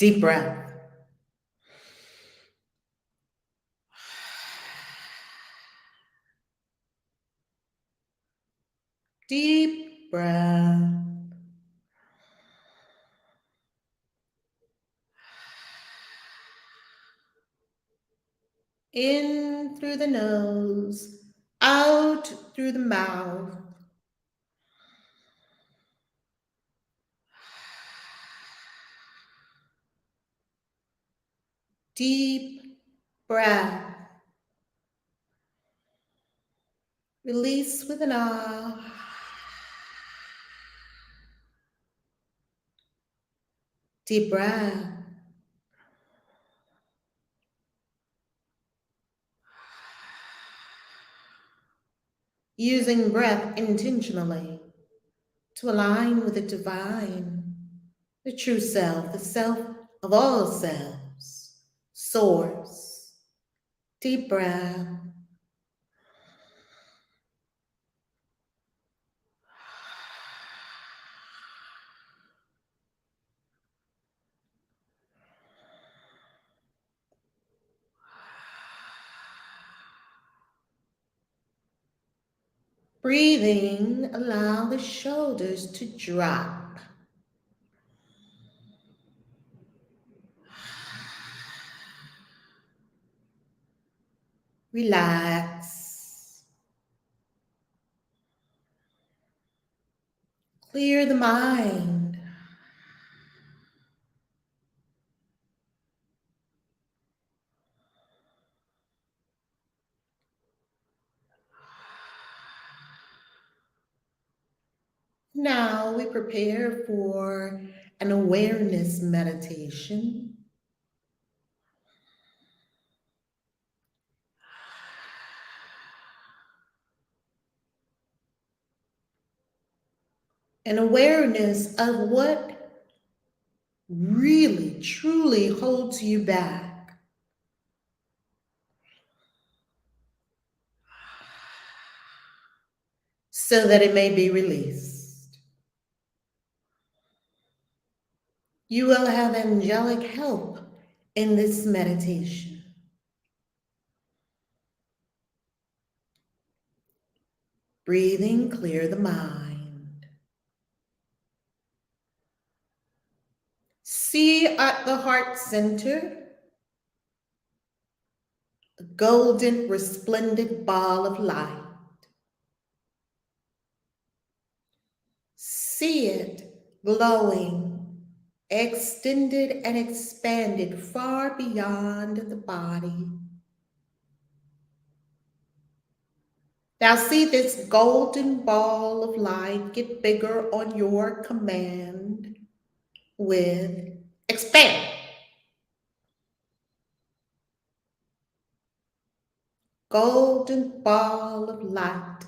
Deep breath. Deep breath. In through the nose, out through the mouth. Deep breath. Release with an ah. Deep breath. Using breath intentionally to align with the divine, the true self, the self of all selves, source. Deep breath. Breathing, allow the shoulders to drop. Relax. Clear the mind. Now we prepare for an awareness meditation. An awareness of what really, truly holds you back. So that it may be released. You will have angelic help in this meditation. Breathing, clear the mind. See at the heart center a golden, resplendent ball of light. See it glowing, extended and expanded far beyond the body. Now see this golden ball of light get bigger on your command with expand. Golden ball of light,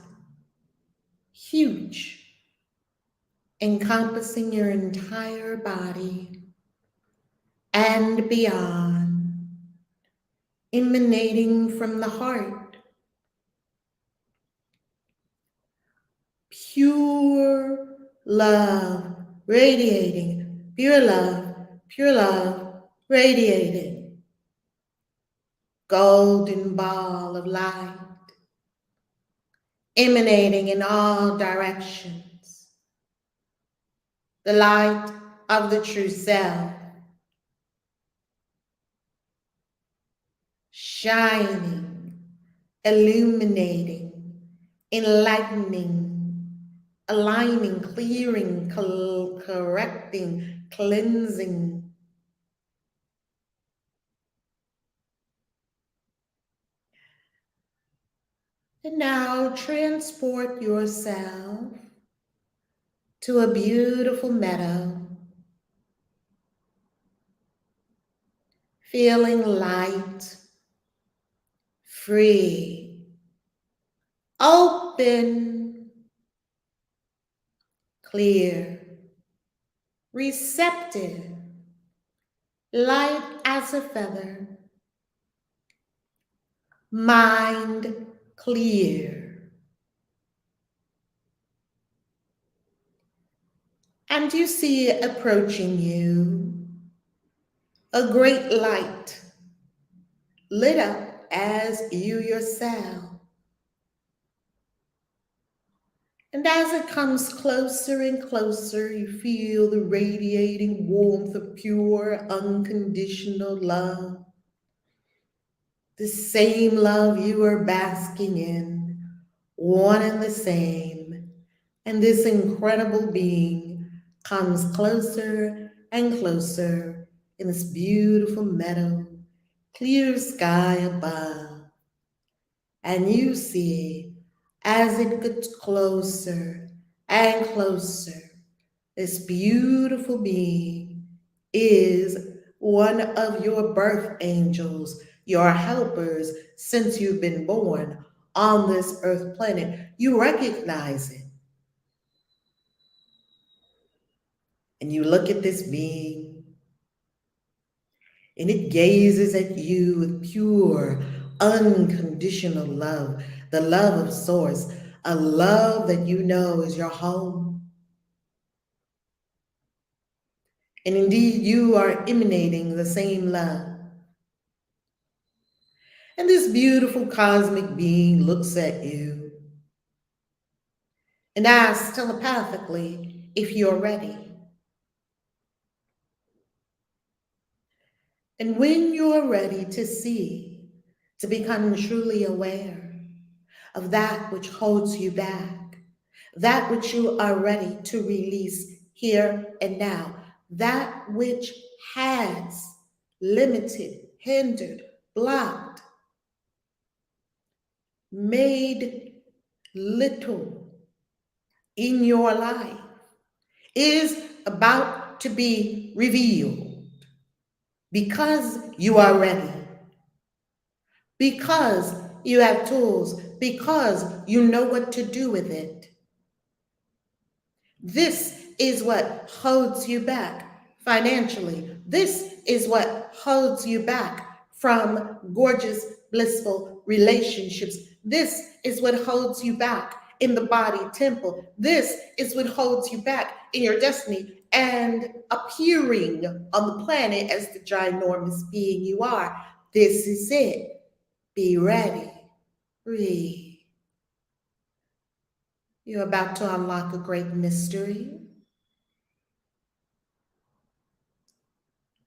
huge, encompassing your entire body and beyond, emanating from the heart. Pure love, radiating, pure love, radiating. Golden ball of light, emanating in all directions. The light of the true self, shining, illuminating, enlightening, aligning, clearing, correcting, cleansing. And now transport yourself to a beautiful meadow, feeling light, free, open, clear, receptive, light as a feather, mind clear. And you see approaching you a great light lit up as you yourself. And as it comes closer and closer, you feel the radiating warmth of pure, unconditional love. The same love you are basking in, one and the same. And this incredible being comes closer and closer in this beautiful meadow, clear sky above. And you see, as it gets closer and closer, this beautiful being is one of your birth angels, your helpers since you've been born on this earth planet. You recognize it. And you look at this being, and it gazes at you with pure, unconditional love, the love of Source, a love that you know is your home. And indeed, you are emanating the same love. And this beautiful cosmic being looks at you and asks telepathically if you're ready. And when you're ready to see, to become truly aware of that which holds you back, that which you are ready to release here and now, that which has limited, hindered, blocked, made little in your life, is about to be revealed because you are ready, because you have tools, because you know what to do with it. This is what holds you back financially. This is what holds you back from gorgeous, blissful relationships. This is what holds you back in the body temple. This is what holds you back in your destiny and appearing on the planet as the ginormous being you are. This is it. Be ready. Breathe. You're about to unlock a great mystery.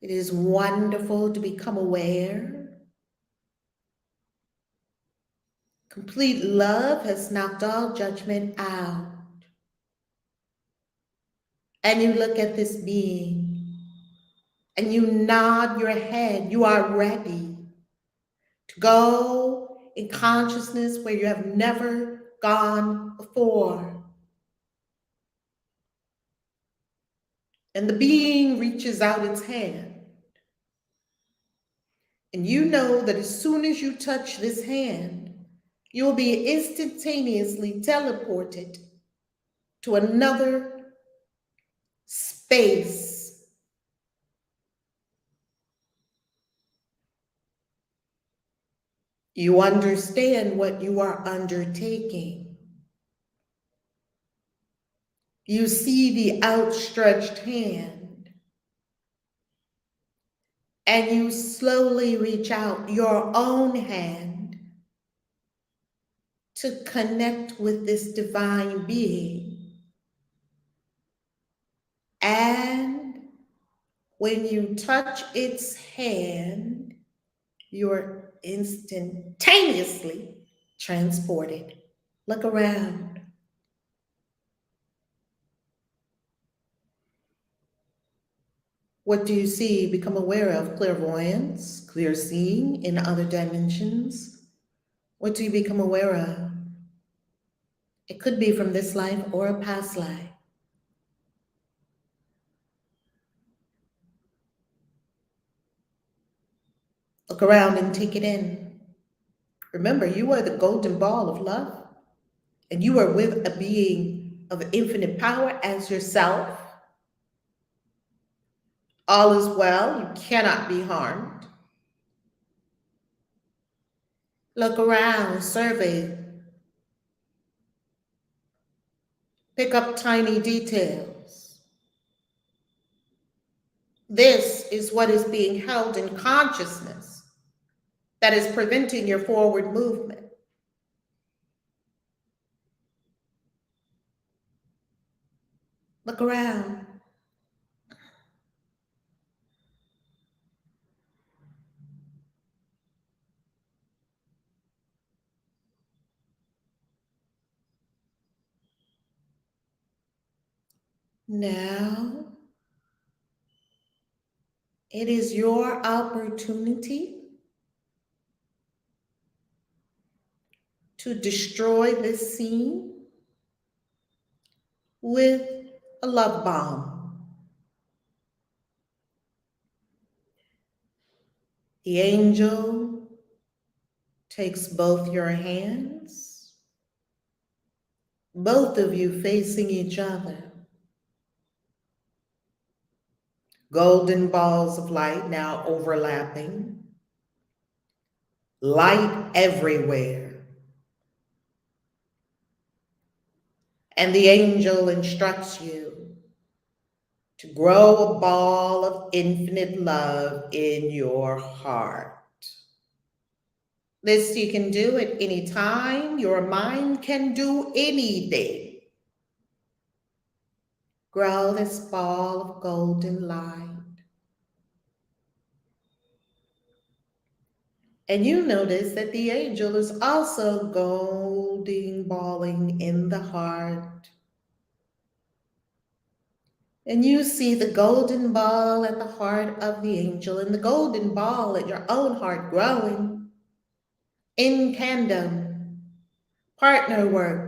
It is wonderful to become aware. Complete love has knocked all judgment out. And you look at this being and you nod your head. You are ready to go in consciousness where you have never gone before. And the being reaches out its hand. And you know that as soon as you touch this hand, you'll be instantaneously teleported to another space. You understand what you are undertaking. You see the outstretched hand, and you slowly reach out your own hand to connect with this divine being. And when you touch its hand, you're instantaneously transported. Look around. What do you see? Become aware of clairvoyance, clear seeing in other dimensions. What do you become aware of? It could be from this life or a past life. Look around and take it in. Remember, you are the golden ball of love, and you are with a being of infinite power as yourself. All is well. You cannot be harmed. Look around, survey, pick up tiny details. This is what is being held in consciousness that is preventing your forward movement. Look around. Now, it is your opportunity to destroy this scene with a love bomb. The angel takes both your hands, both of you facing each other. Golden balls of light now overlapping, light everywhere. And the angel instructs you to grow a ball of infinite love in your heart. This you can do at any time. Your mind can do anything. Grow this ball of golden light. And you notice that the angel is also golden balling in the heart. And you see the golden ball at the heart of the angel and the golden ball at your own heart growing in tandem, partner work.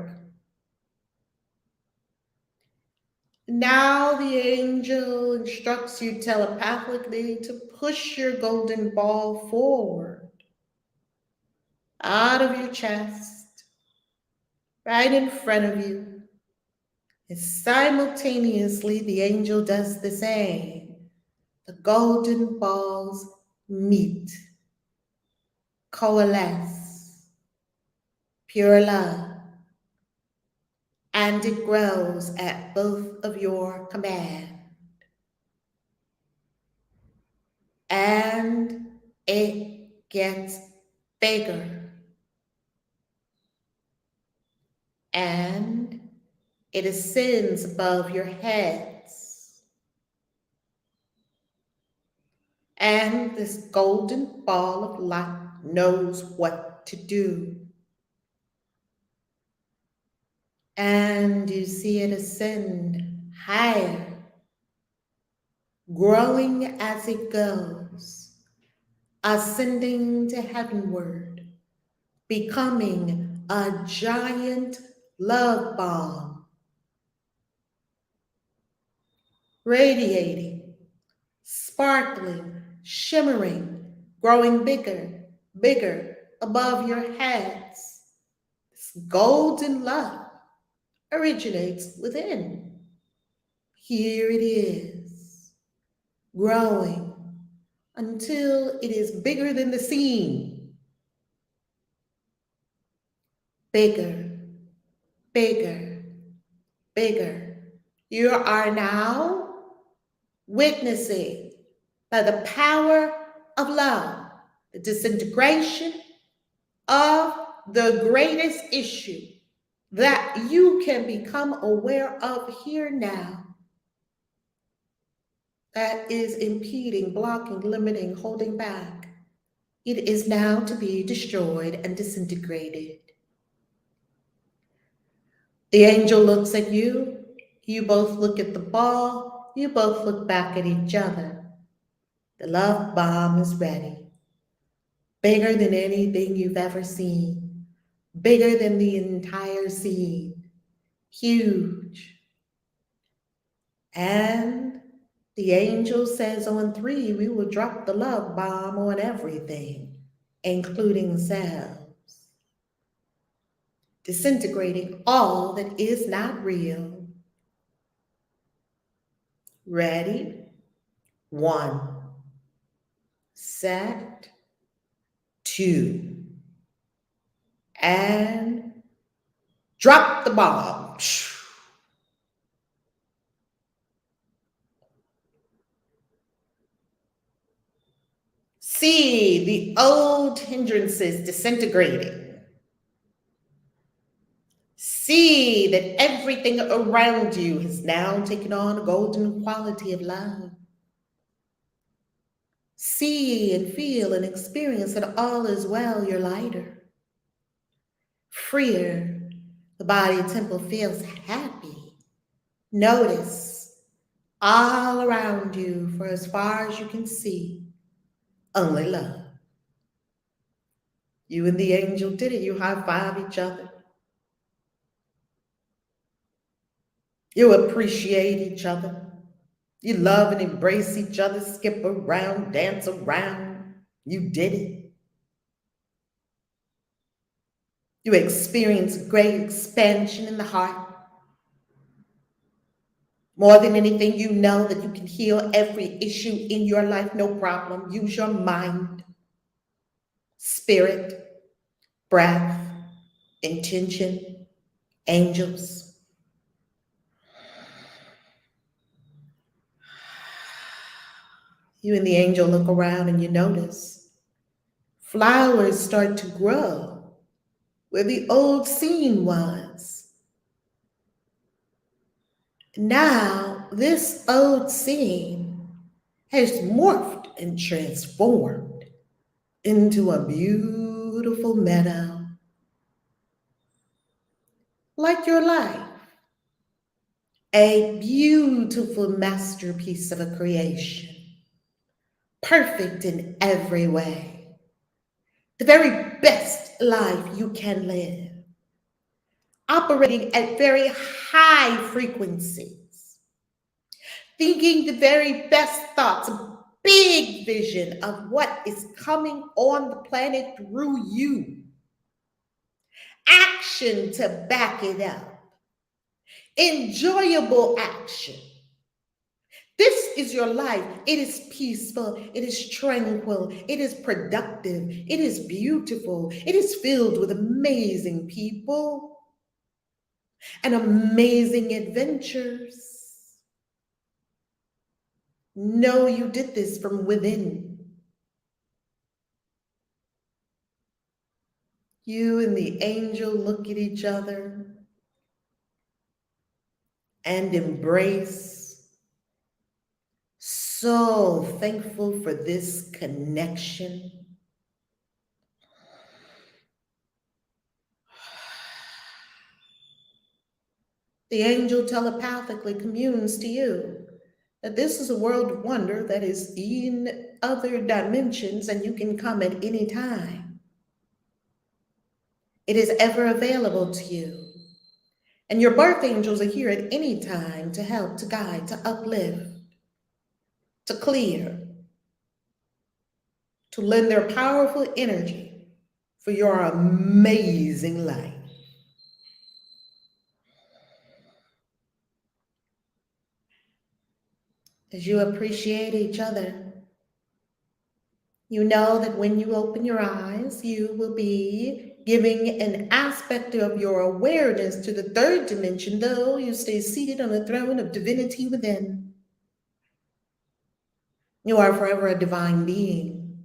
Now the angel instructs you telepathically to push your golden ball forward, out of your chest, right in front of you. And simultaneously, the angel does the same. The golden balls meet, coalesce, pure love, and it grows at both of your command. And it gets bigger. And it ascends above your heads. And this golden ball of light knows what to do. And you see it ascend higher, growing as it goes, ascending to heavenward, becoming a giant love bomb, radiating, sparkling, shimmering, growing bigger, bigger above your heads. This golden love originates within. Here it is, growing until it is bigger than the scene. Bigger, bigger, bigger. You are now witnessing, by the power of love, the disintegration of the greatest issue that you can become aware of here now, that is impeding, blocking, limiting, holding back. It is now to be destroyed and disintegrated. The angel looks at you. You both look at the ball. You both look back at each other. The love bomb is ready. Bigger than anything you've ever seen. Bigger than the entire scene. Huge. And the angel says on 3, we will drop the love bomb on everything, including selves, disintegrating all that is not real. Ready? 1. Set. 2. And drop the bomb. See the old hindrances disintegrating. See that everything around you has now taken on a golden quality of love. See and feel and experience that all is well, you're lighter, freer. The body temple feels happy. Notice all around you, for as far as you can see, only love. You and the angel did it. You high five each other. You appreciate each other. You love and embrace each other, skip around, dance around. You did it. You experience great expansion in the heart. More than anything, you know that you can heal every issue in your life, no problem. Use your mind, spirit, breath, intention, angels. You and the angel look around and you notice flowers start to grow where the old scene was. Now, this old scene has morphed and transformed into a beautiful meadow, like your life, a beautiful masterpiece of a creation, perfect in every way, the very best life you can live, operating at very high frequencies, thinking the very best thoughts, a big vision of what is coming on the planet through you, action to back it up, enjoyable action. This is your life. It is peaceful. It is tranquil. It is productive. It is beautiful. It is filled with amazing people and amazing adventures. Know you did this from within. You and the angel look at each other and embrace. So thankful for this connection. The angel telepathically communes to you that this is a world of wonder that is in other dimensions and you can come at any time. It is ever available to you. And your birth angels are here at any time to help, to guide, to uplift, to clear, to lend their powerful energy for your amazing life. As you appreciate each other, you know that when you open your eyes, you will be giving an aspect of your awareness to the third dimension, though you stay seated on the throne of divinity within. You are forever a divine being.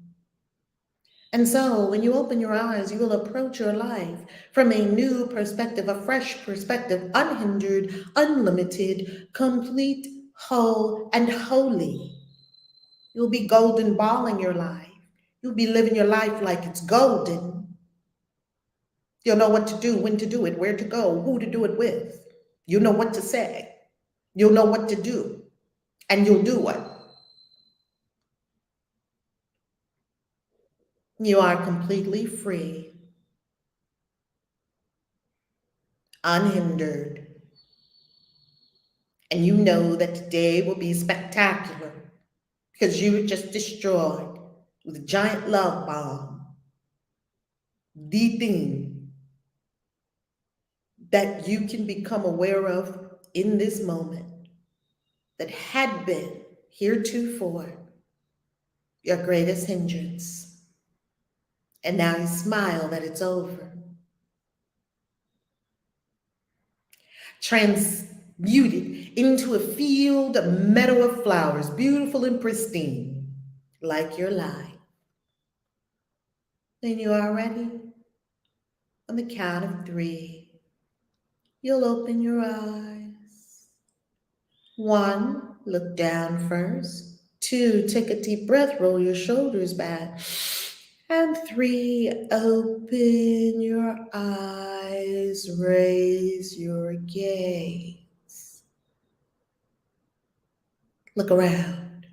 And so when you open your eyes, you will approach your life from a new perspective, a fresh perspective, unhindered, unlimited, complete, whole, and holy. You'll be golden balling your life. You'll be living your life like it's golden. You'll know what to do, when to do it, where to go, who to do it with. You'll know what to say. You'll know what to do. And you'll do it. You are completely free, unhindered. And you know that today will be spectacular because you were just destroyed with a giant love bomb. The thing that you can become aware of in this moment that had been heretofore your greatest hindrance. And now you smile that it's over. Transmuted into a field, a meadow of flowers, beautiful and pristine, like your life. When you are ready, on the count of 3, you'll open your eyes. 1, look down first. 2, take a deep breath, roll your shoulders back. And 3, open your eyes, raise your gaze. Look around.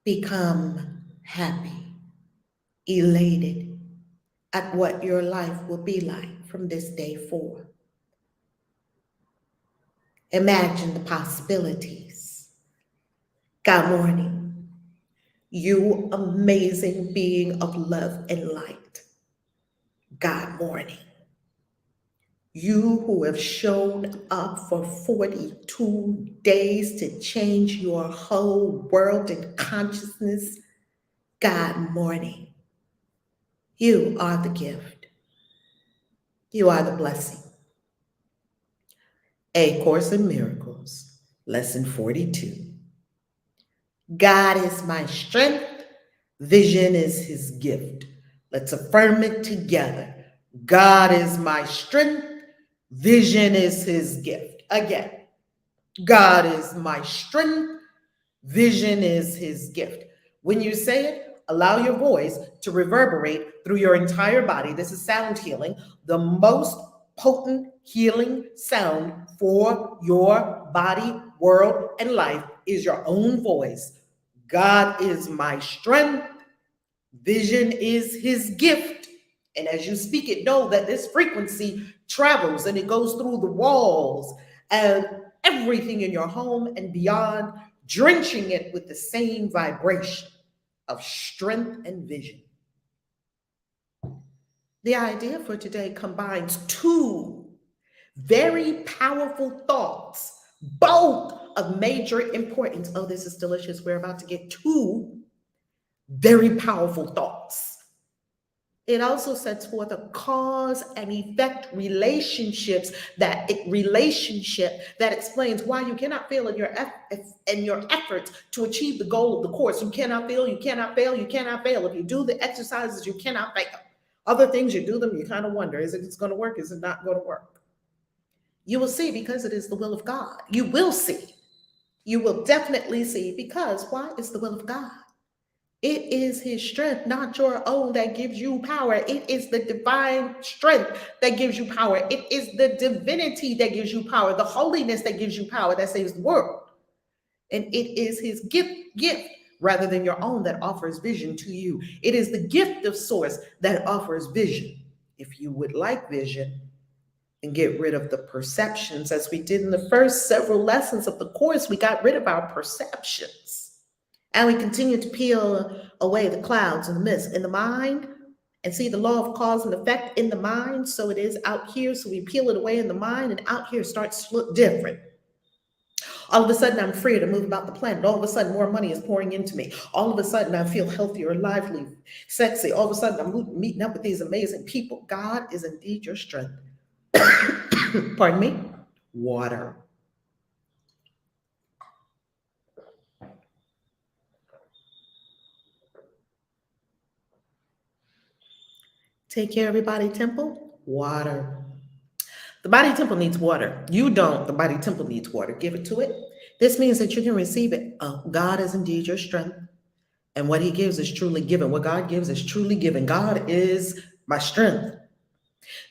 Become happy, elated at what your life will be like from this day forward. Imagine the possibilities. God morning, you amazing being of love and light. God morning, you who have shown up for 42 days to change your whole world and consciousness. God morning, you are the gift. You are the blessing. A Course in Miracles, Lesson 42. God is my strength. Vision is his gift. Let's affirm it together. God is my strength. Vision is his gift. Again, God is my strength. Vision is his gift. When you say it, allow your voice to reverberate through your entire body. This is sound healing, the most potent healing sound for your body, world, and life is your own voice. God is my strength. Vision is his gift. And as you speak it, know that this frequency travels and it goes through the walls and everything in your home and beyond, drenching it with the same vibration of strength and vision. The idea for today combines 2 very powerful thoughts, both of major importance. Oh, this is delicious. We're about to get 2 very powerful thoughts. It also sets forth a cause and effect relationship that explains why you cannot fail in your efforts to achieve the goal of the course. You cannot fail, you cannot fail, you cannot fail. If you do the exercises, you cannot fail. Other things, you do them, you kind of wonder, is it going to work? Is it not going to work? You will see, because it is the will of God. You will see. You will definitely see, because why is the will of God? It is his strength, not your own, that gives you power. It is the divine strength that gives you power. It is the divinity that gives you power, the holiness that gives you power, that saves the world. And it is his gift rather than your own that offers vision to you. It is the gift of source that offers vision. If you would like vision, and get rid of the perceptions, as we did in the first several lessons of the course, we got rid of our perceptions. And we continue to peel away the clouds and the mist in the mind and see the law of cause and effect in the mind. So it is out here. So we peel it away in the mind, and out here starts to look different. All of a sudden, I'm free to move about the planet. All of a sudden, more money is pouring into me. All of a sudden, I feel healthier, lively, sexy. All of a sudden, I'm meeting up with these amazing people. God is indeed your strength. Pardon me? Water. Take care, everybody. Temple, water. The body temple needs water. You don't. The body temple needs water. Give it to it. This means that you can receive it. God is indeed your strength. And what he gives is truly given. What God gives is truly given. God is my strength.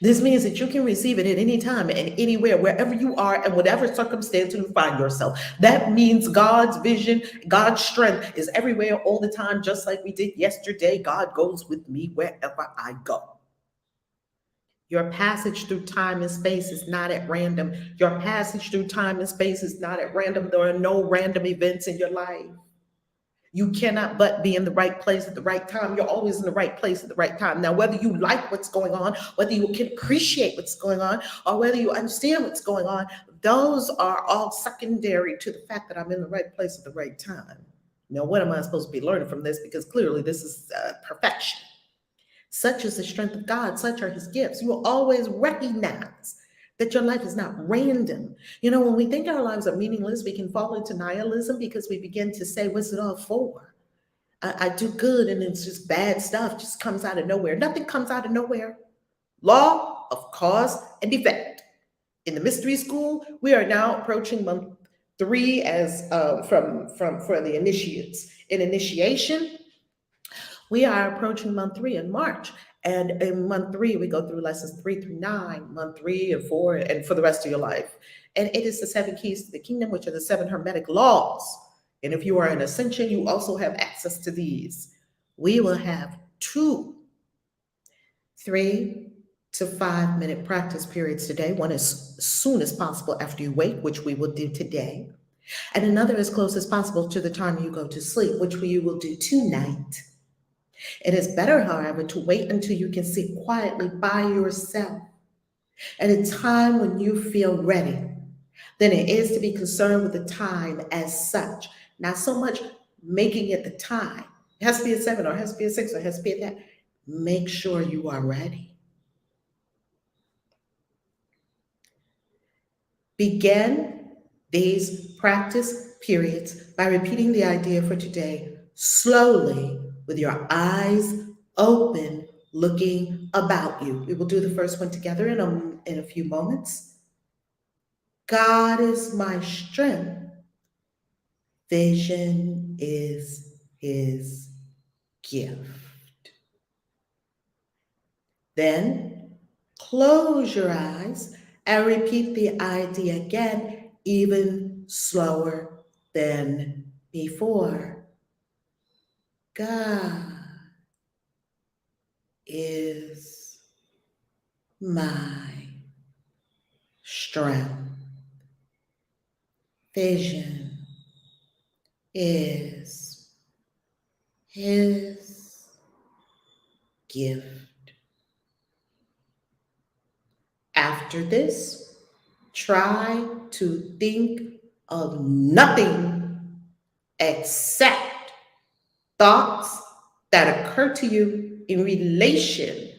This means that you can receive it at any time and anywhere, wherever you are and whatever circumstance you find yourself. That means God's vision, God's strength is everywhere all the time, just like we did yesterday. God goes with me wherever I go. Your passage through time and space is not at random. Your passage through time and space is not at random. There are no random events in your life. You cannot but be in the right place at the right time. You're always in the right place at the right time. Now, whether you like what's going on, whether you can appreciate what's going on, or whether you understand what's going on, those are all secondary to the fact that I'm in the right place at the right time. Now, what am I supposed to be learning from this? Because clearly this is perfection. Such is the strength of God. Such are his gifts. You will always recognize that your life is not random. You know, when we think our lives are meaningless, we can fall into nihilism because we begin to say, what's it all for? I do good and it's just bad stuff just comes out of nowhere. Nothing comes out of nowhere. Law of cause and effect. In the mystery school, we are now approaching month 3 as from for the initiates. In initiation, we are approaching month 3 in March. And in month 3, we go through lessons 3 through 9, month 3 and 4, and for the rest of your life. And it is the 7 keys to the kingdom, which are the 7 hermetic laws. And if you are in ascension, you also have access to these. We will have 2 3 to 5 minute practice periods today. One as soon as possible after you wake, which we will do today. And another as close as possible to the time you go to sleep, which we will do tonight. It is better, however, to wait until you can sit quietly by yourself at a time when you feel ready than it is to be concerned with the time as such. Not so much making it the time. It has to be at 7 or it has to be at 6 or it has to be at that. Make sure you are ready. Begin these practice periods by repeating the idea for today slowly with your eyes open, looking about you. We will do the first one together in a few moments. God is my strength. Vision is his gift. Then close your eyes and repeat the idea again, even slower than before. God is my strength. Vision is his gift. After this, try to think of nothing except thoughts that occur to you in relation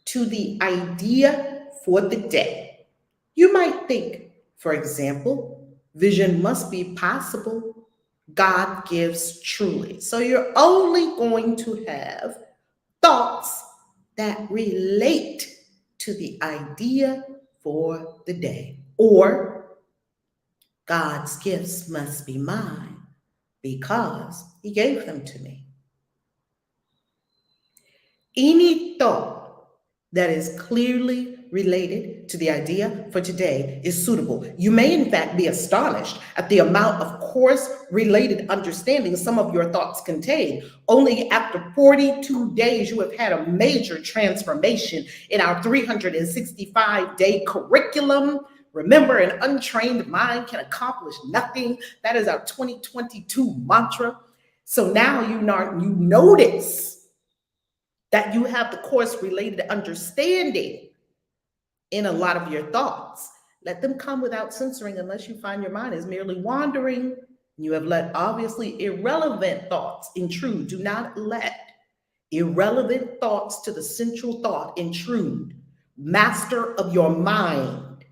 to the idea for the day. You might think, for example, vision must be possible. God gives truly. So you're only going to have thoughts that relate to the idea for the day. Or God's gifts must be mine because he gave them to me. Any thought that is clearly related to the idea for today is suitable. You may, in fact, be astonished at the amount of course-related understanding some of your thoughts contain. Only after 42 days, you have had a major transformation in our 365-day curriculum. Remember, an untrained mind can accomplish nothing. That is our 2022 mantra. So now you notice that you have the course-related understanding in a lot of your thoughts. Let them come without censoring unless you find your mind is merely wandering. You have let obviously irrelevant thoughts intrude. Do not let irrelevant thoughts to the central thought intrude. Master of your mind.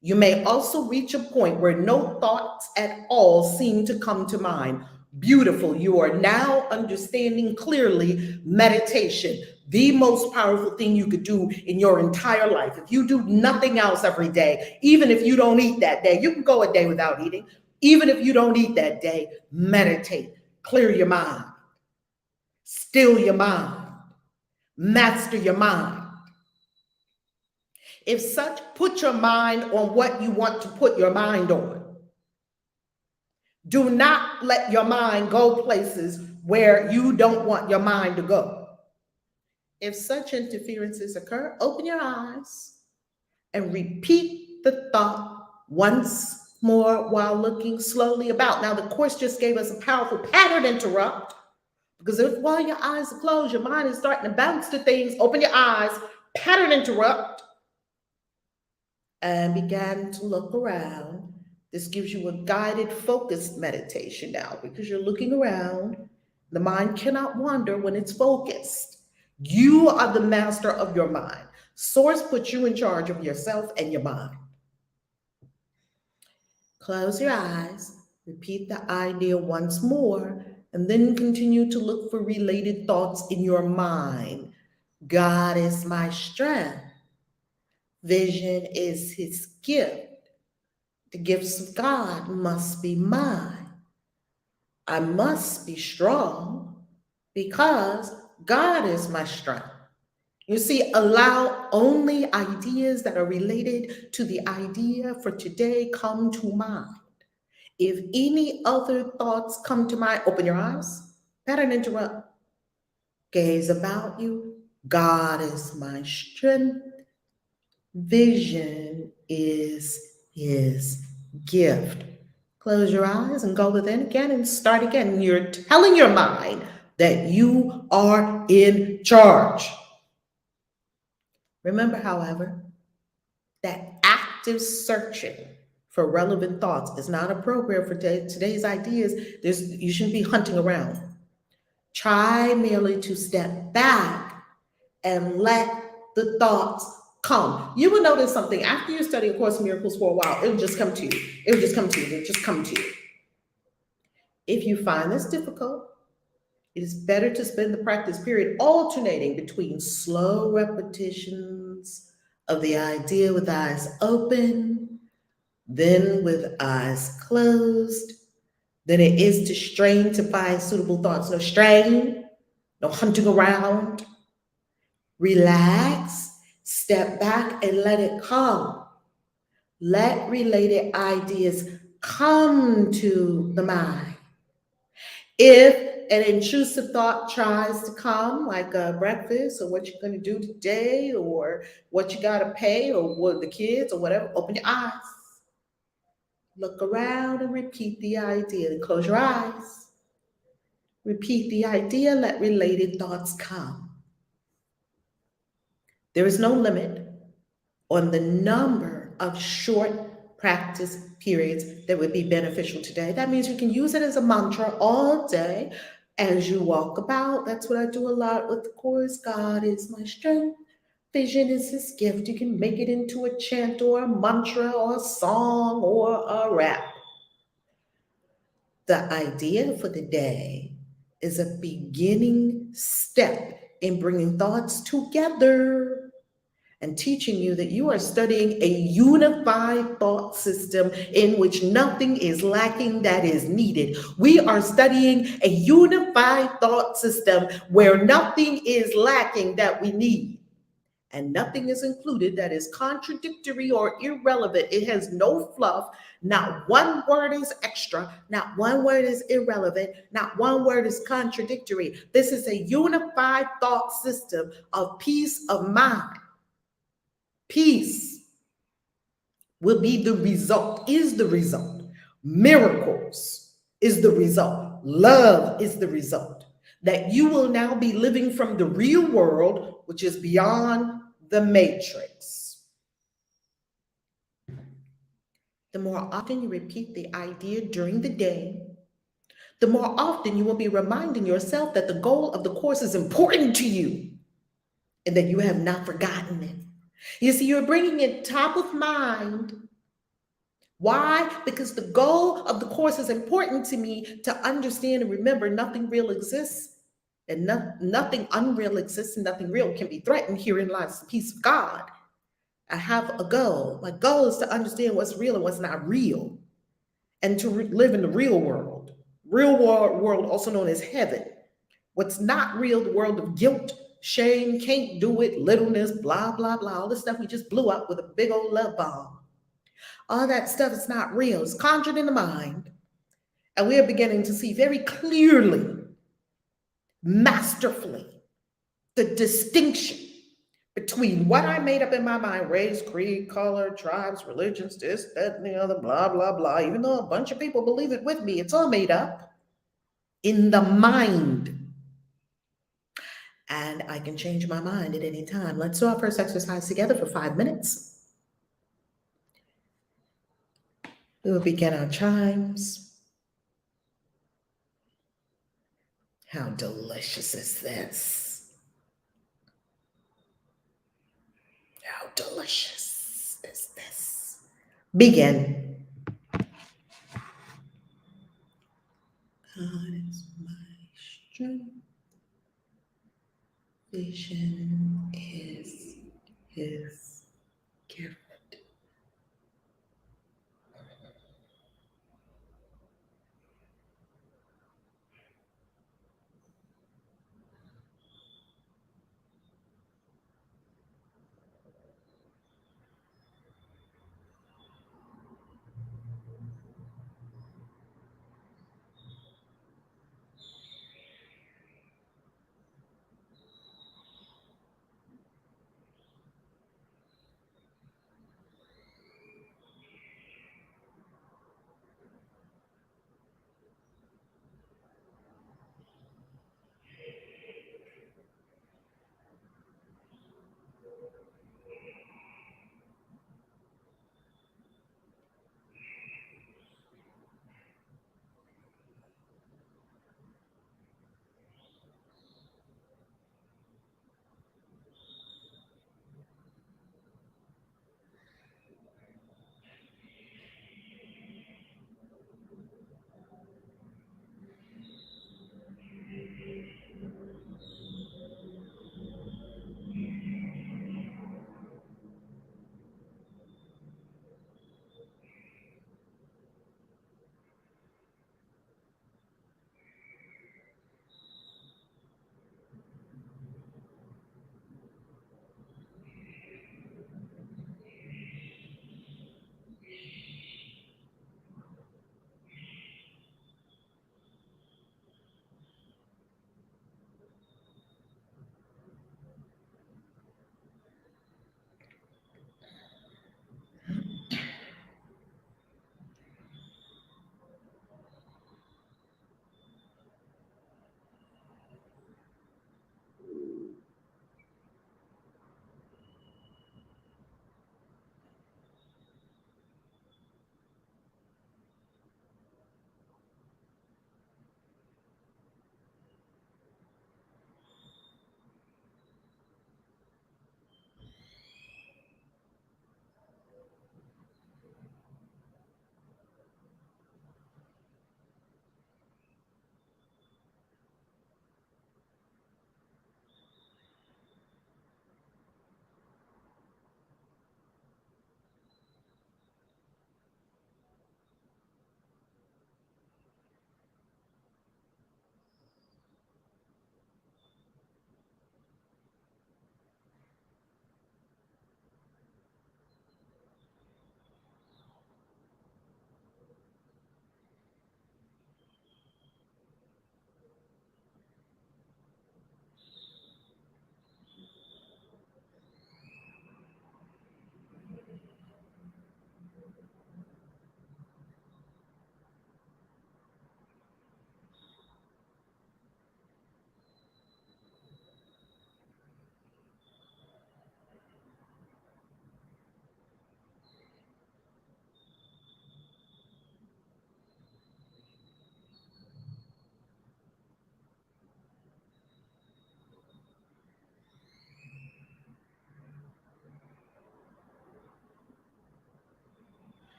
You may also reach a point where no thoughts at all seem to come to mind. Beautiful. You are now understanding clearly meditation, the most powerful thing you could do in your entire life. If you do nothing else every day, even if you don't eat that day, you can go a day without eating. Even if you don't eat that day, meditate, clear your mind, still your mind, master your mind. If such, put your mind on what you want to put your mind on. Do not let your mind go places where you don't want your mind to go. If such interferences occur, open your eyes and repeat the thought once more while looking slowly about. Now, the course just gave us a powerful pattern interrupt, because if while your eyes are closed, your mind is starting to bounce to things, open your eyes, pattern interrupt, and began to look around. This gives you a guided, focused meditation now, because you're looking around. The mind cannot wander when it's focused. You are the master of your mind. Source puts you in charge of yourself and your mind. Close your eyes. Repeat the idea once more. And then continue to look for related thoughts in your mind. God is my strength. Vision is his gift. The gifts of God must be mine. I must be strong because God is my strength. You see, allow only ideas that are related to the idea for today come to mind. If any other thoughts come to mind, open your eyes, pattern interrupt, gaze about you. God is my strength. Vision is his gift. Close your eyes and go within again and start again. You're telling your mind that you are in charge. Remember, however, that active searching for relevant thoughts is not appropriate for today's ideas. You shouldn't be hunting around. Try merely to step back and let the thoughts come. You will notice something after you study A Course in Miracles for a while. It will just come to you. It will just come to you. It will just come to you. If you find this difficult, it is better to spend the practice period alternating between slow repetitions of the idea with eyes open, then with eyes closed, than it is to strain to find suitable thoughts. No strain, no hunting around. Relax, step back, and let it come. Let related ideas come to the mind. If an intrusive thought tries to come, like a breakfast or what you're going to do today or what you got to pay or what the kids or whatever, open your eyes. Look around and repeat the idea. Then close your eyes. Repeat the idea. Let related thoughts come. There is no limit on the number of short practice periods that would be beneficial today. That means you can use it as a mantra all day as you walk about. That's what I do a lot with the Course. God is my strength. Vision is his gift. You can make it into a chant or a mantra or a song or a rap. The idea for the day is a beginning step in bringing thoughts together and teaching you that you are studying a unified thought system in which nothing is lacking that is needed. We are studying a unified thought system where nothing is lacking that we need. And nothing is included that is contradictory or irrelevant. It has no fluff. Not one word is extra. Not one word is irrelevant. Not one word is contradictory. This is a unified thought system of peace of mind. Peace will be the result, is the result. Miracles is the result. Love is the result. That you will now be living from the real world, which is beyond the matrix. The more often you repeat the idea during the day, the more often you will be reminding yourself that the goal of the Course is important to you and that you have not forgotten it. You see, you're bringing it top of mind. Why? Because the goal of the Course is important to me to understand and remember nothing real exists and nothing unreal exists and nothing real can be threatened. Herein lies the peace of God. I have a goal. My goal is to understand what's real and what's not real and to live in the real world. Real world, also known as heaven. What's not real, the world of guilt, shame, can't do it, littleness, blah, blah, blah. All this stuff we just blew up with a big old love bomb. All that stuff is not real. It's conjured in the mind. And we are beginning to see very clearly, masterfully, the distinction between what I made up in my mind, race, creed, color, tribes, religions, this, that, and the other, blah, blah, blah. Even though a bunch of people believe it with me, it's all made up in the mind. And I can change my mind at any time. Let's do our first exercise together for 5 minutes. We will begin our chimes. How delicious is this? How delicious is this? Begin. God is my completion is his gift.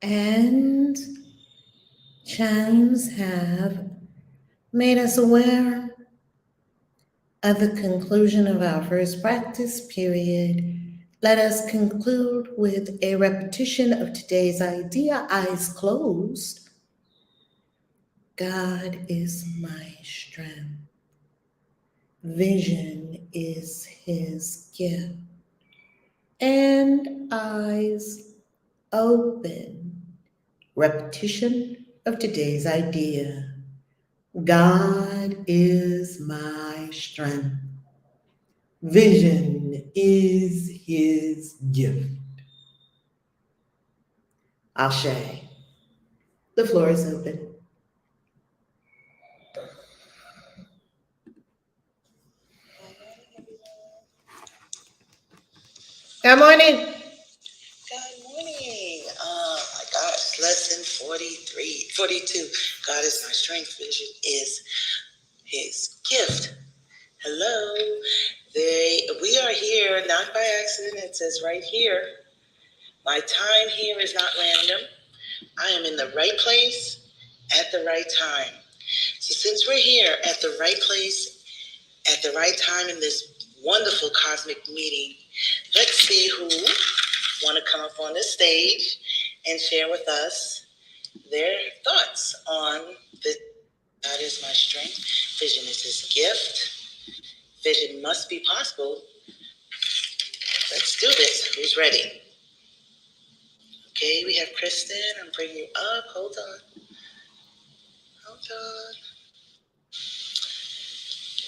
And chimes have made us aware of the conclusion of our first practice period. Let us conclude with a repetition of today's idea, eyes closed. God is my strength. Vision is his gift. And eyes open. Repetition of today's idea. God is my strength. Vision is his gift. Ashe. The floor is open. Good morning. Good morning. Oh my gosh, lesson 42. God is my strength, vision is his gift. Hello. We are here not by accident. It says right here, my time here is not random. I am in the right place at the right time. So since we're here at the right place at the right time in this wonderful cosmic meeting, let's see who want to come up on the stage and share with us their thoughts on this. God is my strength. Vision is his gift. Vision must be possible. Let's do this. Who's ready? Okay, we have Kristen. I'm bringing you up. Hold on.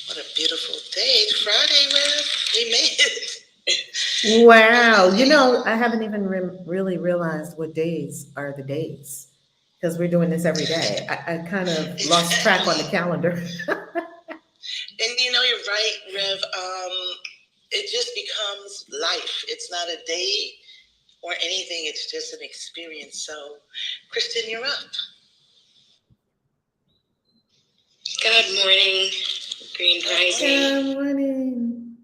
What a beautiful day. It's Friday, man. We made it. Wow. You know, I haven't even really realized what days are the days because we're doing this every day. I kind of lost track on the calendar. And you know, you're right, Rev. It just becomes life. It's not a day or anything. It's just an experience. So, Kristen, you're up. Good morning, Green Rising. Good morning.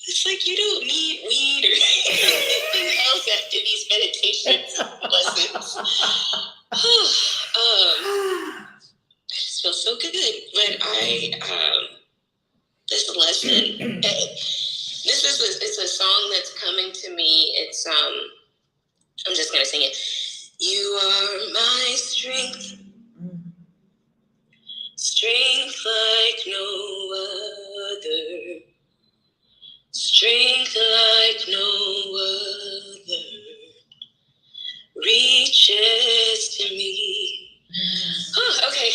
It's like you don't need weed or anything else after these meditations lessons. I just feel so good. But this lesson, it's a song that's coming to me. It's I'm just gonna sing it. You are my strength. Strength like no other, strength like no other, reaches to me. Oh, okay,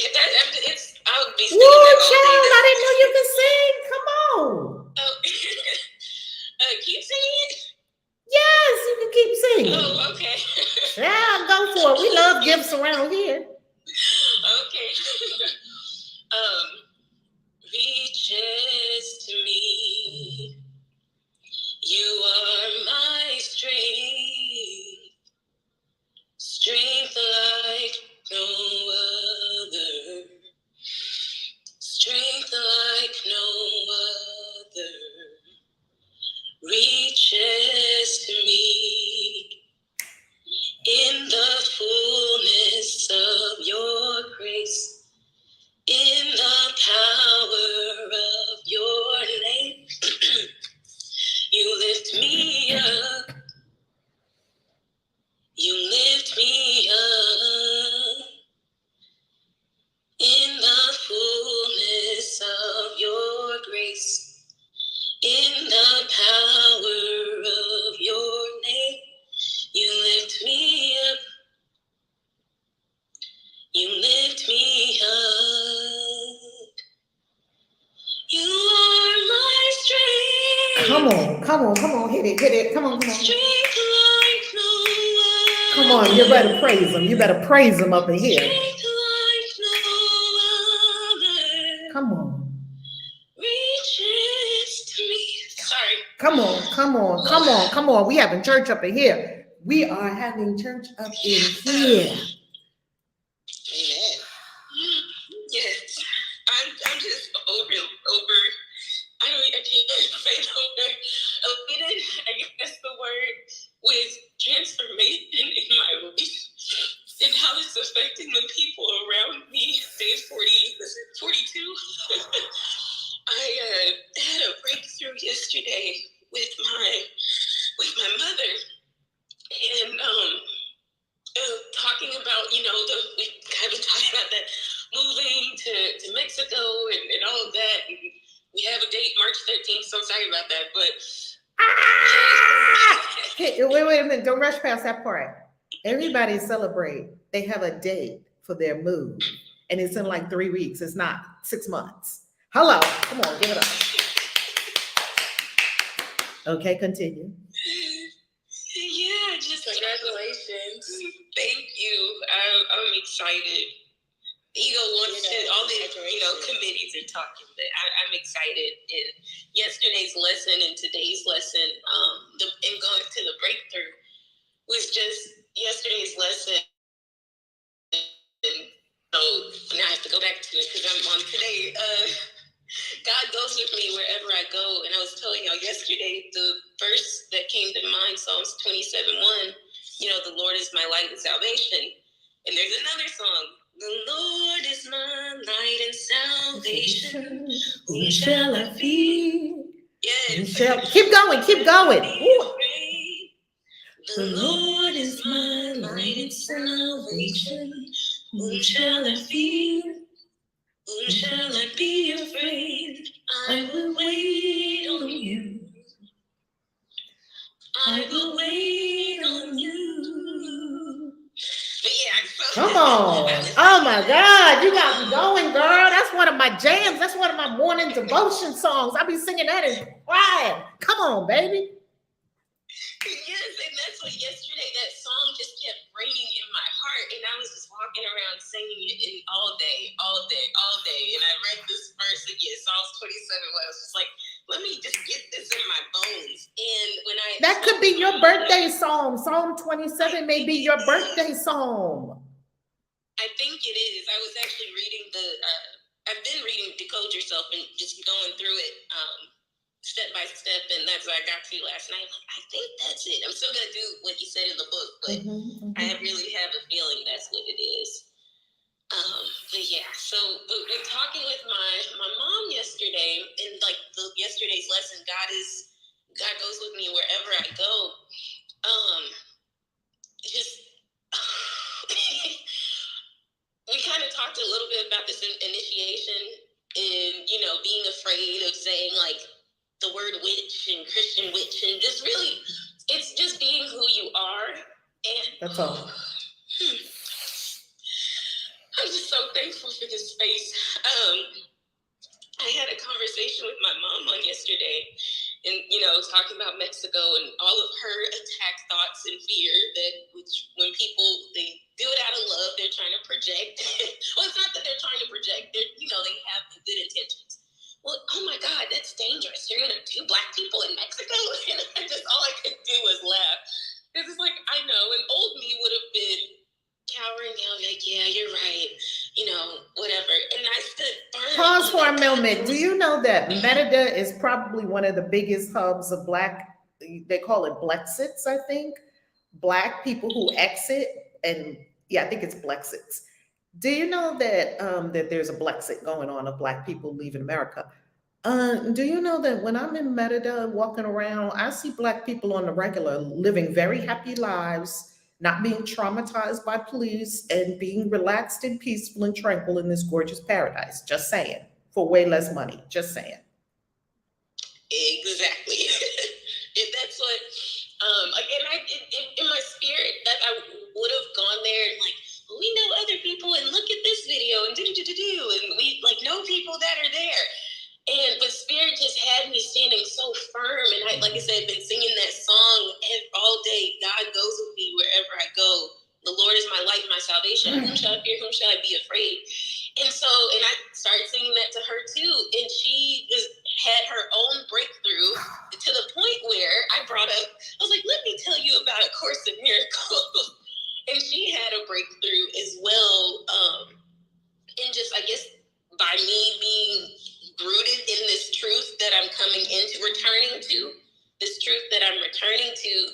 I'll be singing Woo, that child, all I day. didn't know you could sing. Come on. Oh, keep singing it? Yes, you can keep singing. Oh, okay. Yeah, go for it. We love gifts around here. Okay. Reaches to me. You are my strength, strength like no other, strength like no other, reaches to me. In the fullness of your grace, in the power of your name, you lift me up. You lift me up. In the fullness of your grace, in the power of your name, you lift me up. You lift me up. You are my strength. Come on, hit it. Come on. Strength like no other. Come on, you better praise him. You better praise him up in here. Strength like no other. Come on. Reaches to me. Sorry. Come on. We having church up in here. We are having church up in here. Amen. Yes. I'm just over. I can't say over. Elated, I guess the word, with transformation it's affecting the people around me. Day 42. I had a breakthrough yesterday with my mother, and talking about, we kind of talking about that moving to Mexico and all of that. And we have a date, March 13th, so sorry about that. But Hey, wait a minute, don't rush past that part. Everybody celebrate. They have a date for their move, and it's in like 3 weeks. It's not 6 months. Hello, come on, give it up. Okay, continue. Yeah, just congratulations. Thank you. I'm excited. Ego wants to, all the committees are talking, but I'm excited. And yesterday's lesson and today's lesson, and going to the breakthrough was just yesterday's lesson. And so now I have to go back to it because I'm on today. God goes with me wherever I go. And I was telling y'all yesterday, the verse that came to mind, Psalms 27:1, the Lord is my light and salvation. And there's another song, the Lord is my light and salvation. Whom shall I fear? Yes. Keep going, keep going. The Lord is my light and salvation. Whom shall I fear? Whom shall I be afraid? I will wait on you. I will wait on you. But yeah, Come on. Oh my God, you got me going, girl. That's one of my jams. That's one of my morning devotion songs. I'll be singing that and crying. Come on, baby. Yes, and that's what yesterday, that song just kept ringing in my heart, and I was just walking around singing it all day. And I read this verse again, Psalms 27, where I was just like, let me just get this in my bones. And when that could be your birthday song. Psalm 27 may be your birthday song. I think it is. I was actually reading I've been reading Decode Yourself and just going through it step by step, and that's what I got to last night. I think that's it. I'm still going to do what you said in the book, but I really have a feeling that's what it is. But yeah, so we're talking with my mom yesterday, and like yesterday's lesson, God goes with me wherever I go. We kind of talked a little bit about this initiation and, being afraid of saying like the word witch and Christian witch, and just really, it's just being who you are. And that's all. I'm just so thankful for this space. I had a conversation with my mom on yesterday, and talking about Mexico and all of her attack thoughts and fear which when people, they do it out of love, they're trying to project. Well, it's not that they're trying to project. They have the good intentions. Well, oh my God, that's dangerous. You're gonna do Black people in Mexico, and all I could do was laugh. Because it's like, I know, and old me would have been cowering down, like, yeah, you're right, whatever. And I stood firm. Pause for a moment. Do you know that Merida is probably one of the biggest hubs of Black, they call it Blexits, I think, Black people who exit, and yeah, I think it's Blexits. Do you know that that there's a Blexit going on of Black people leaving America? Do you know that when I'm in Merida walking around, I see Black people on the regular living very happy lives, not being traumatized by police, and being relaxed and peaceful and tranquil in this gorgeous paradise. Just saying, for way less money. Just saying. Exactly. If that's what, again, in my spirit, that I would have gone there and like, we know other people, and look at this video, and and we like know people that are there. But Spirit just had me standing so firm, and I, like I said, been singing that song all day. God goes with me wherever I go. The Lord is my light and my salvation. Whom shall I fear? Whom shall I be afraid? And I started singing that to her too, and she had her own breakthrough to the point where I brought up, I was like, let me tell you about A Course in Miracles. And she had a breakthrough as well. And just, I guess, by me being rooted in this truth that I'm returning to,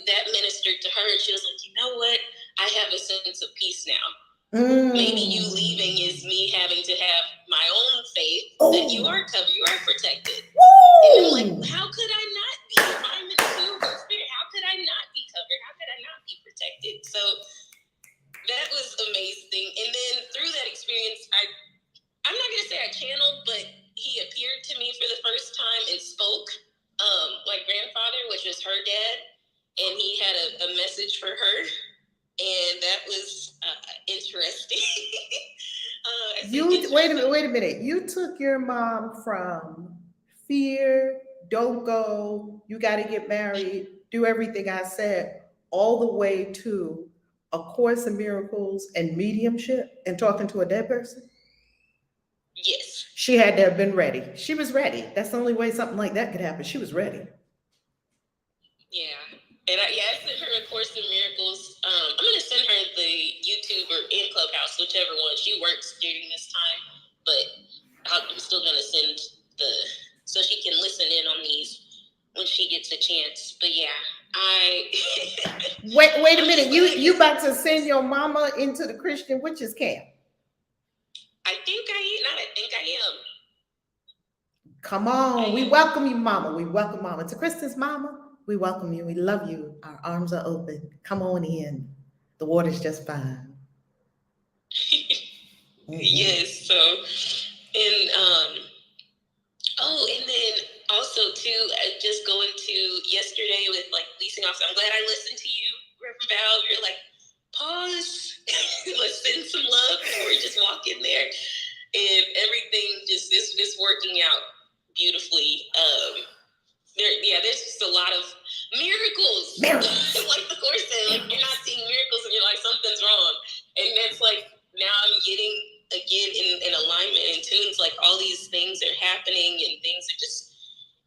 that ministered to her. And she was like, you know what? I have a sense of peace now. Maybe you leaving is me having to have my own faith that you are covered, you are protected. And I'm like, how could I not be? If I'm in the field of spirit, how could I not be covered? How could I not be protected? So that was amazing. And then through that experience, I'm not going to say I channeled, but he appeared to me for the first time and spoke. My grandfather, which was her dad, and he had a message for her. And that was interesting. Wait a minute. You took your mom from fear, don't go, you got to get married, do everything I said, all the way to A Course in Miracles and mediumship and talking to a dead person? Yes. She had to have been ready. She was ready. That's the only way something like that could happen. She was ready. Yeah. And I sent her A Course in Miracles. I'm going to send her the YouTube or in Clubhouse, whichever one. She works during this time, but I'm still going to send so she can listen in on these when she gets a chance. But yeah, Wait a minute. You about to send your mama into the Christian witches camp? I think I am. Come on. We welcome you, mama. We welcome mama. To Kristen's mama, we welcome you. We love you. Our arms are open. Come on in. The water's just fine. Yes. So, and and then also too, just going to yesterday with like leasing office. I'm glad I listened to you, Reverend Val. You're like, pause, let's send some love before we just walk in there, and everything just is working out beautifully. There's just a lot of miracles. Like the Course said, like you're not seeing miracles and you're like, something's wrong. And that's like, now I'm getting again in alignment and tunes, like all these things are happening and things are just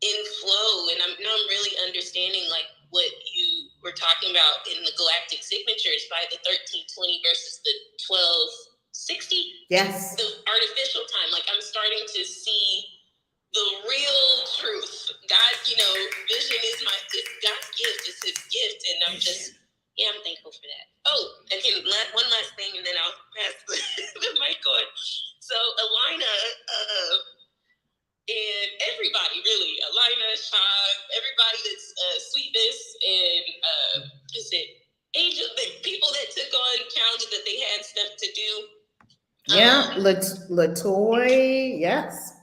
in flow. And I'm really understanding like what you were talking about in the Galactic Signatures by the 1320 versus the 1260. Yes. The artificial time. Like I'm starting to see the real truth. God, vision is God's gift, it's his gift. And I'm just, I'm thankful for that. Oh, and one last thing, and then I'll pass the mic on. So Alina, and everybody really, Alina, Sean, everybody that's Sweetness, and Angel, the people that took on challenges that they had stuff to do. Yeah, Latoy, yes.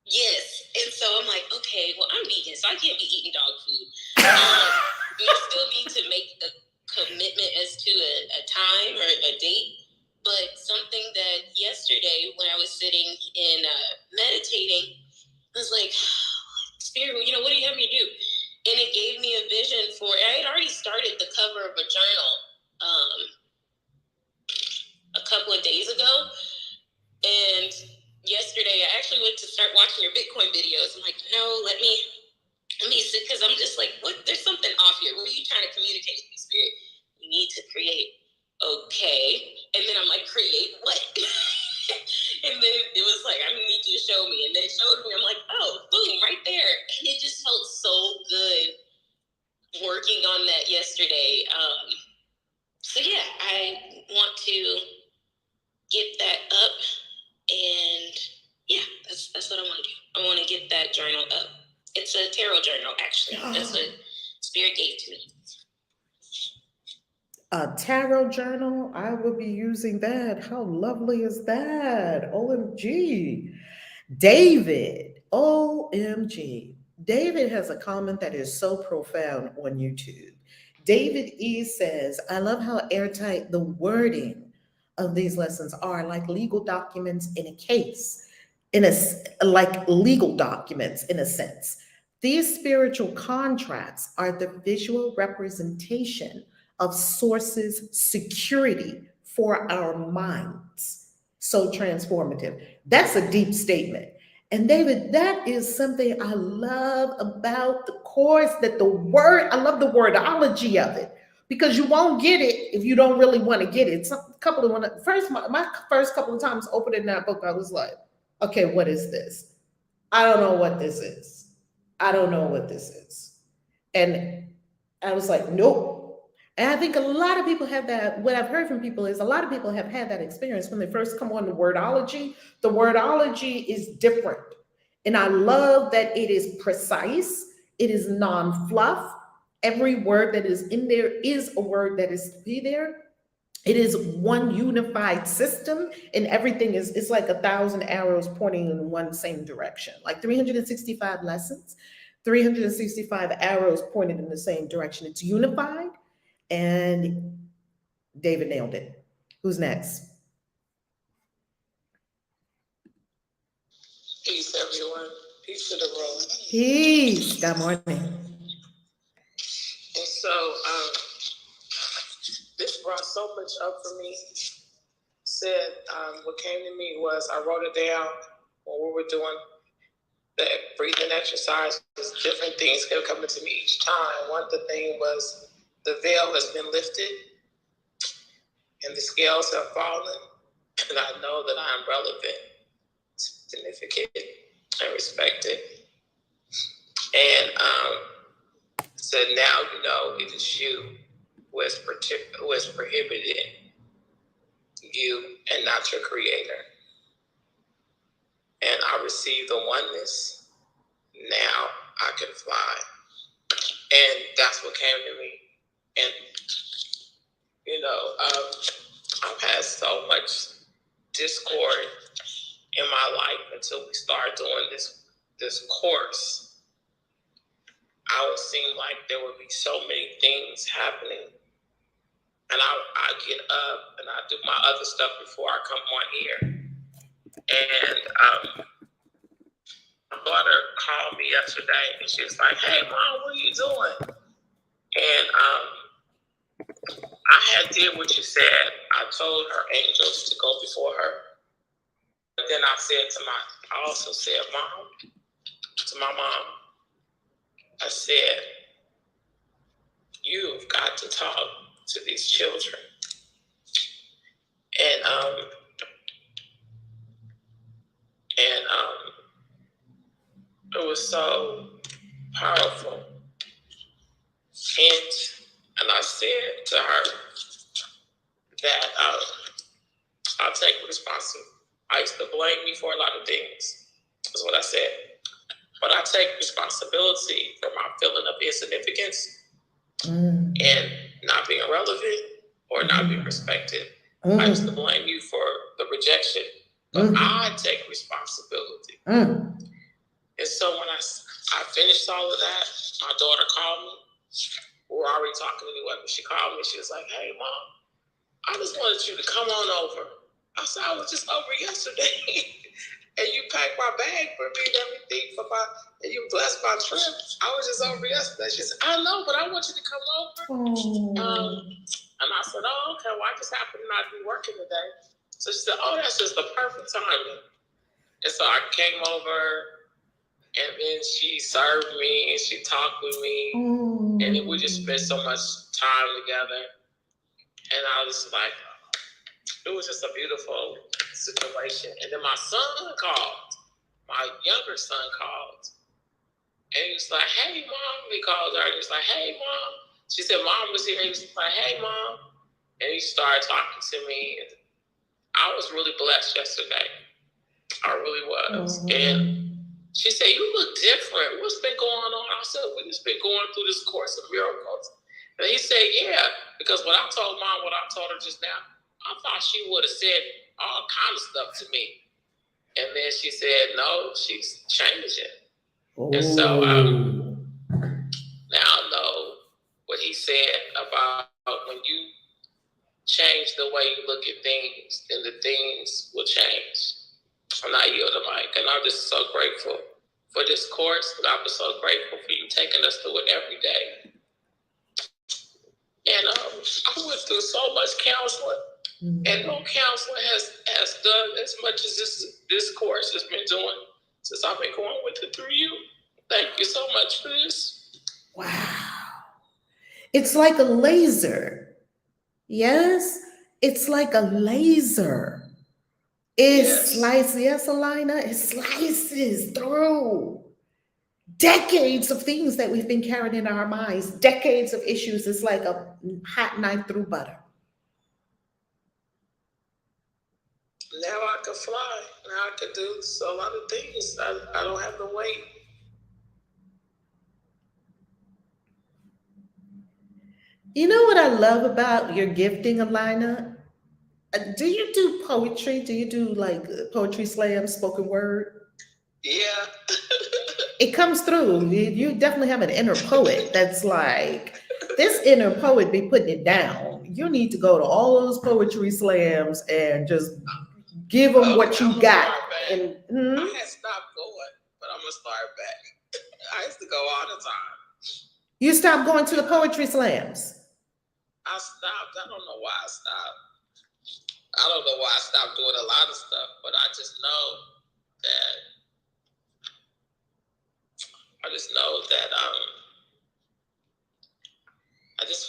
Yes, and so I'm like, okay, well, I'm vegan, so I can't be eating dog food. I still need to make a commitment as to a time or a date. But something that yesterday when I was sitting and meditating, I was like, Spirit, what do you have me do? And it gave me a vision for, I had already started the cover of a journal a couple of days ago. And yesterday, I actually went to start watching your Bitcoin videos. I'm like, no, let me see, because I'm just like, what? There's something off here. What are you trying to communicate with me, Spirit? You need to create. Okay. And then I'm like, create what? And then it was like, I need you to show me. And they showed me. I'm like, oh, boom, right there. And it just felt so good working on that yesterday. So yeah, I want to get that up. And yeah, that's what I want to do. I want to get that journal up. It's a tarot journal, actually. That's what Spirit gave to me. A tarot journal? I will be using that. How lovely is that? OMG. David, OMG. David has a comment that is so profound on YouTube. David E says, I love how airtight the wording of these lessons are, like legal documents in a case, like legal documents in a sense. These spiritual contracts are the visual representation of sources' security for our minds. So transformative. That's a deep statement. And David, that is something I love about the Course, that I love the wordology of it, because you won't get it if you don't really want to get it. My first couple of times opening that book, I was like, okay, what is this? I don't know what this is. I don't know what this is. And I was like, nope. And I think a lot of people have that. What I've heard from people is a lot of people have had that experience when they first come on the wordology. The wordology is different. And I love that it is precise, it is non fluff. Every word that is in there is a word that is to be there. It is one unified system, and everything is, it's like 1,000 arrows pointing in one same direction, like 365 lessons, 365 arrows pointed in the same direction. It's unified, and David nailed it. Who's next? Peace, everyone. Peace to the room. Peace. Good morning. And so, this brought so much up for me. What came to me was I wrote it down when we were doing the breathing exercise. Different things kept coming to me each time. One of the things was the veil has been lifted and the scales have fallen, and I know that I am relevant, significant, and respected. And so now you know it is you who is prohibited you and not your creator. And I receive the oneness. Now I can fly. And that's what came to me. And, you know, I've had so much discord in my life until we start doing this course. I would seem like there would be so many things happening. And I get up and I do my other stuff before I come on here. And my daughter called me yesterday and she was like, "Hey, Mom, what are you doing?" And I had did what you said. I told her angels to go before her. But then I also said, to my mom, I said, "You've got to talk to these children." And it was so powerful. And I said to her that I'll take responsibility. I used to blame me for a lot of things, is what I said. But I take responsibility for my feeling of insignificance and not being relevant or not being respected. I used to blame you for the rejection, but I take responsibility. And so when I finished all of that, my daughter called me. We were already talking anyway, but she called me. She was like, "Hey, Mom, I just wanted you to come on over." I said, "I was just over yesterday, and you packed my bag for me and everything and you blessed my trip. I was just over yesterday." She said, "I know, but I want you to come over." And I said, "Oh, okay. Well, I just happen to not be working today." So she said, "Oh, that's just the perfect timing." And so I came over. And then she served me and she talked with me. And then we just spent so much time together. And I was like, it was just a beautiful situation. And then my son called. My younger son called. And he was like, "Hey, Mom." He called her and he was like, "Hey, Mom." She said, "Mom was here." He was like, "Hey, Mom." And he started talking to me. And I was really blessed yesterday. I really was. And she said, "You look different. What's been going on?" I said, "We just been going through this course of miracles." And he said, "Yeah, because when I told Mom what I told her just now, I thought she would have said all kind of stuff to me." And then she said, "No, she's changing." And so now I know what he said about when you change the way you look at things, then the things will change. I'm not yielding the mic, and I'm just so grateful for this course, and I'm so grateful for you taking us through it every day. And I went through so much counseling, and no counselor has done as much as this course has been doing since I've been going with it through you. Thank you so much for this. Wow. It's like a laser. Yes, it's like a laser. It slices, yes, Alina, it slices through decades of things that we've been carrying in our minds, decades of issues. It's like a hot knife through butter. Now I can fly. Now I can do a lot of things. I don't have to wait. You know what I love about your gifting, Alina? Do you do poetry? Do you do like poetry slam, spoken word? Yeah. It comes through. You definitely have an inner poet that's like, this inner poet be putting it down. You need to go to all those poetry slams and just give them what you got. And I had stopped going, but I'm gonna start back. I used to go all the time. You stopped going to the poetry slams. I stopped. I don't know why I stopped. I don't know why I stopped doing a lot of stuff, but I just know that I just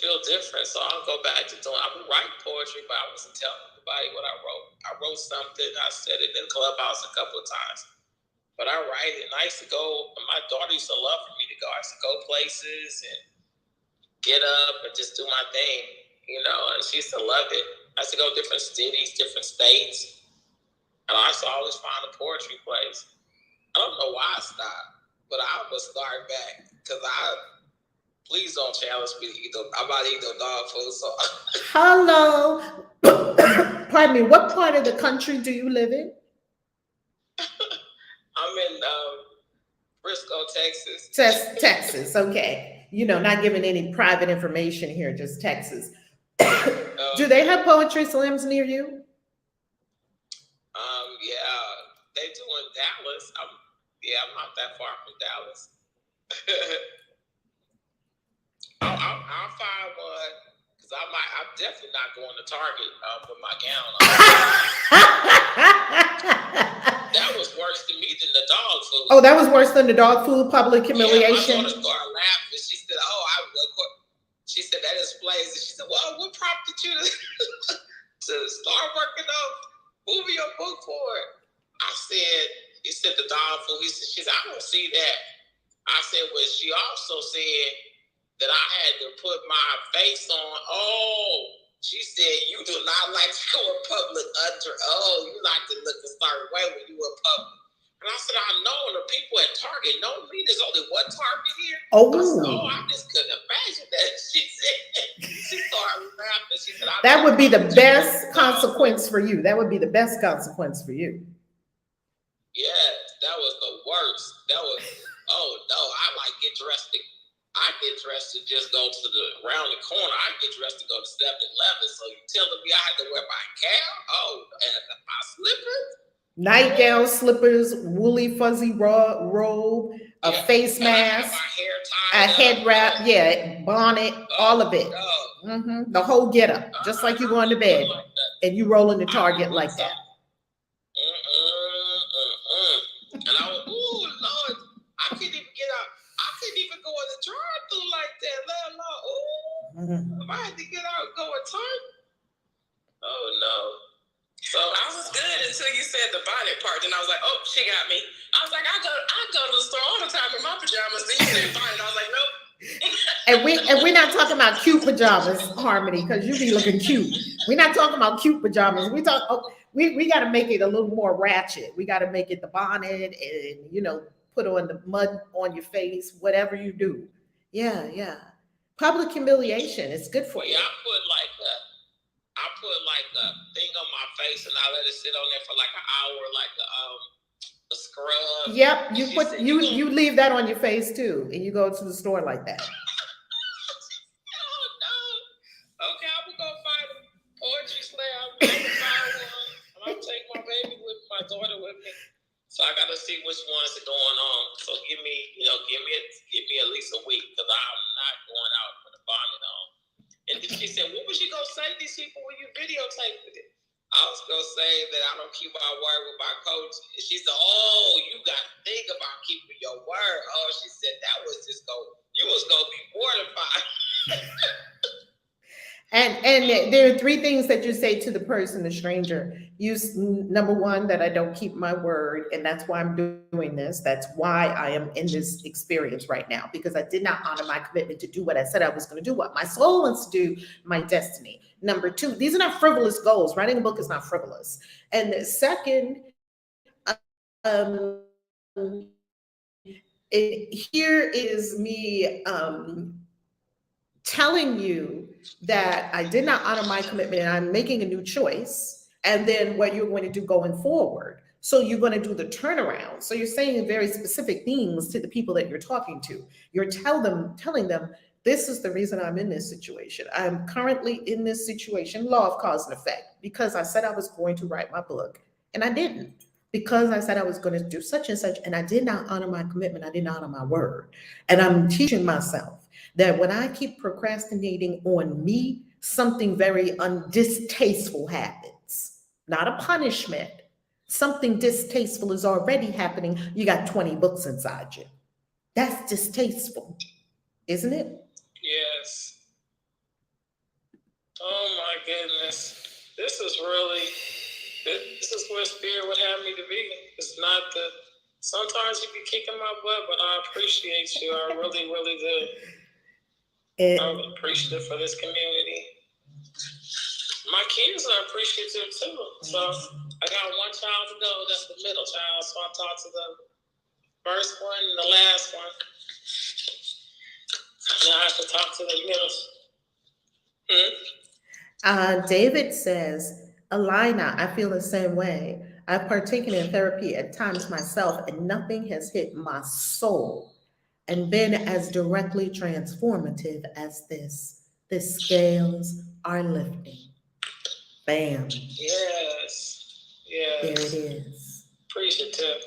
feel different. So I'll go back to doing. I would write poetry, but I wasn't telling anybody what I wrote. I wrote something. I said it in Clubhouse a couple of times, but I write it. And I used to go. My daughter used to love for me to go. I used to go places and get up and just do my thing, and she used to love it. I used to go to different cities, different states, and I used to always find a poetry place. I don't know why I stopped, but I would start back because please don't challenge me to eat. I'm about to eat no dog food. So hello, pardon me. What part of the country do you live in? I'm in Frisco, Texas. Texas, okay. Not giving any private information here, just Texas. Do they have poetry slams near you? Yeah, they do in Dallas. I'm not that far from Dallas. I'll find one because I'm definitely not going to Target with my gown on. That was worse to me than the dog food. Oh, that was worse than the dog food, public humiliation. Yeah, my daughter started laughing. She said, she said that displays. And she said, well, what prompted you to start working on moving your book for it? I said, he said the dog food. She said, I don't see that. I said, well, she also said that I had to put my face on. Oh, she said, you do not like to go in public you like to look a certain way when you in public. And I said, I know, and the people at Target know me. There's only one Target here. Oh. I just couldn't imagine that. She said, she started laughing. She said, that would be the best consequence for you. That would be the best consequence for you. Yeah, that was the worst. That was, oh no, I get dressed to just go to around the corner. I get dressed to go to 7-Eleven. So you telling me I had to wear my cap? Oh, and my slippers? Nightgown, slippers, woolly fuzzy robe, a face mask, a head wrap, bonnet, all of it. The whole getup, just like you going to bed and you rolling the Target like that. And I was, ooh, Lord, I couldn't even get out. I couldn't even go in the drive-thru like that, let alone, if I had to get out and go in Target. Oh, no. So I was good until you said the bonnet part, and I was like, oh, she got me. I was like, I go to the store all the time in my pajamas. Then you said bonnet. I was like, nope. And we're not talking about cute pajamas, Harmony, because you be looking cute. We're not talking about cute pajamas. We got to make it a little more ratchet. We got to make it the bonnet and put on the mud on your face, whatever you do. Yeah. Public humiliation. It's good for you. I put like a thing on my face and I let it sit on there for like an hour, like a scrub. Yep, you leave that on your face too, and you go to the store like that. Oh no. Okay, I'm gonna go find a poetry slam. I'm gonna find one. I'm gonna take my baby with my daughter with me. So I gotta see which ones are going on. So give me at least a week because I'm not going out with a bonnet on. And then she said, what was you gonna say to these people when you videotaped it? I was gonna say that I don't keep my word with my coach. And she said, oh, you gotta think about keeping your word. Oh, she said you was gonna be mortified. And there are three things that you say to the person, the stranger. Number one, that I don't keep my word, and that's why I'm doing this. That's why I am in this experience right now, because I did not honor my commitment to do what I said I was going to do, what my soul wants to do, my destiny. Number two, these are not frivolous goals. Writing a book is not frivolous. And the second, um, here is me telling you that I did not honor my commitment and I'm making a new choice, and then what you're going to do going forward. So you're going to do the turnaround. So you're saying very specific things to the people that you're talking to. You're telling them, this is the reason I'm in this situation. I'm currently in this situation, law of cause and effect, because I said I was going to write my book and I didn't. Because I said I was going to do such and such, and I did not honor my commitment, I did not honor my word. And I'm teaching myself that when I keep procrastinating on me, something very undistasteful happens. Not a punishment. Something distasteful is already happening. You got 20 books inside you. That's distasteful, isn't it? Yes. Oh my goodness. This is where spirit would have me to be. It's not sometimes you be kicking my butt, but I appreciate you. I really, really do. I'm appreciative for this community. My kids are appreciative too. So I got one child to go. That's the middle child. So I talked to the first one and the last one. Now I have to talk to the middle. David says, Alina, I feel the same way. I've partaken in therapy at times myself, and nothing has hit my soul and been as directly transformative as this. The scales are lifting. Bam. Yes. Yes. There it is. Appreciative.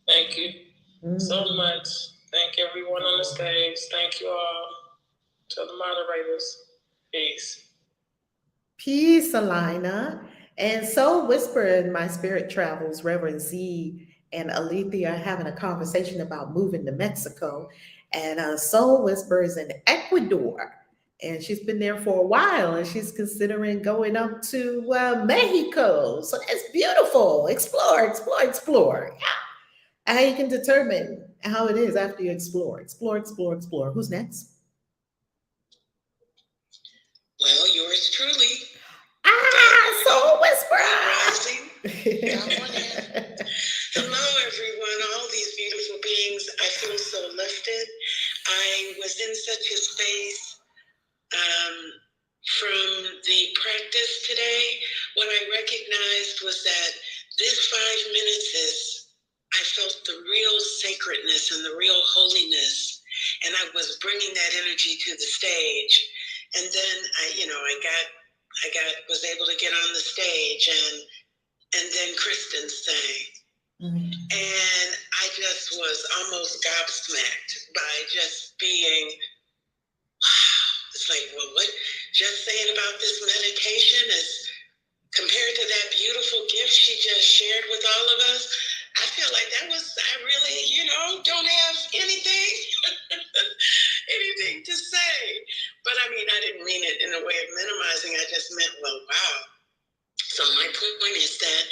Thank you so much. Thank everyone on the stage. Thank you all. To the moderators. Peace. Peace, Alina. And Soul Whisper in My Spirit Travels, Reverend Z and Alethea are having a conversation about moving to Mexico. And Soul Whisper is in Ecuador. And she's been there for a while, and she's considering going up to Mexico. So that's beautiful. Explore. Yeah. How you can determine how it is after you explore. Explore. Who's next? Well, yours truly. Soul Whisper. Rising. Hello, everyone. All these beautiful beings. I feel so lifted. I was in such a space from the practice today. What I recognized was that this 5 minutes I felt the real sacredness and the real holiness, and I was bringing that energy to the stage. And then I was able to get on the stage, and then Kristen sang. Mm-hmm. And I just was almost gobsmacked by just being, wow. It's like, well, what just saying about this meditation is compared to that beautiful gift she just shared with all of us. I feel like I really, don't have anything to say. But I mean, I didn't mean it in a way of minimizing. I just meant, well, wow. So my point is that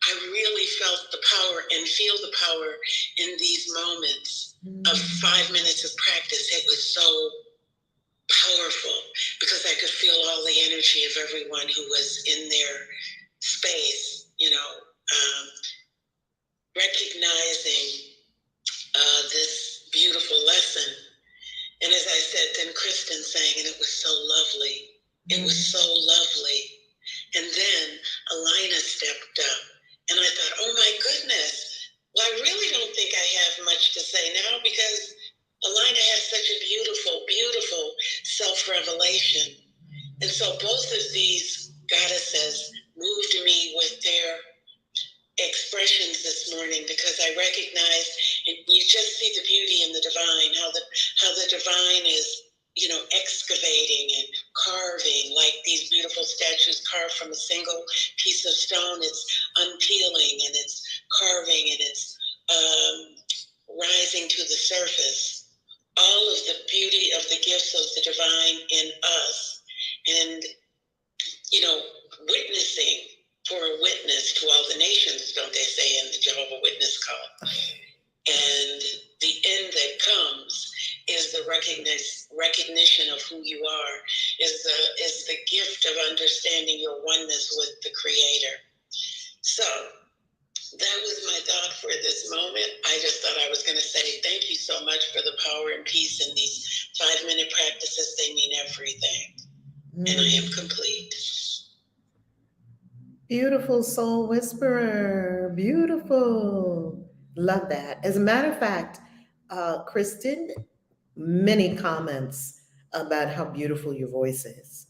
I really felt the power and feel the power in these moments of 5 minutes of practice. It was so powerful because I could feel all the energy of everyone who was in their space, recognizing this beautiful lesson. And as I said, then Kristen sang, and it was so lovely. It was so lovely. And then Alina stepped up, and I thought, oh my goodness, well, I really don't think I have much to say now because Alina has such a beautiful, beautiful self-revelation. And so both of these goddesses moved me with their expressions this morning because I recognize you just see the beauty in the divine, how the divine is, excavating and carving like these beautiful statues carved from a single piece of stone. It's unpeeling and it's carving and it's rising to the surface. all of the beauty of the gifts of the divine in us, and, witnessing for a witness to all the nations, don't they say in the Jehovah Witness call? And the end that comes is the recognition of who you are, is the gift of understanding your oneness with the Creator. So that was my thought for this moment. I just thought I was going to say thank you so much for the power and peace in these 5-minute practices. They mean everything. And I am complete. Beautiful soul whisperer. Beautiful. Love that. As a matter of fact, Kristen, many comments about how beautiful your voice is.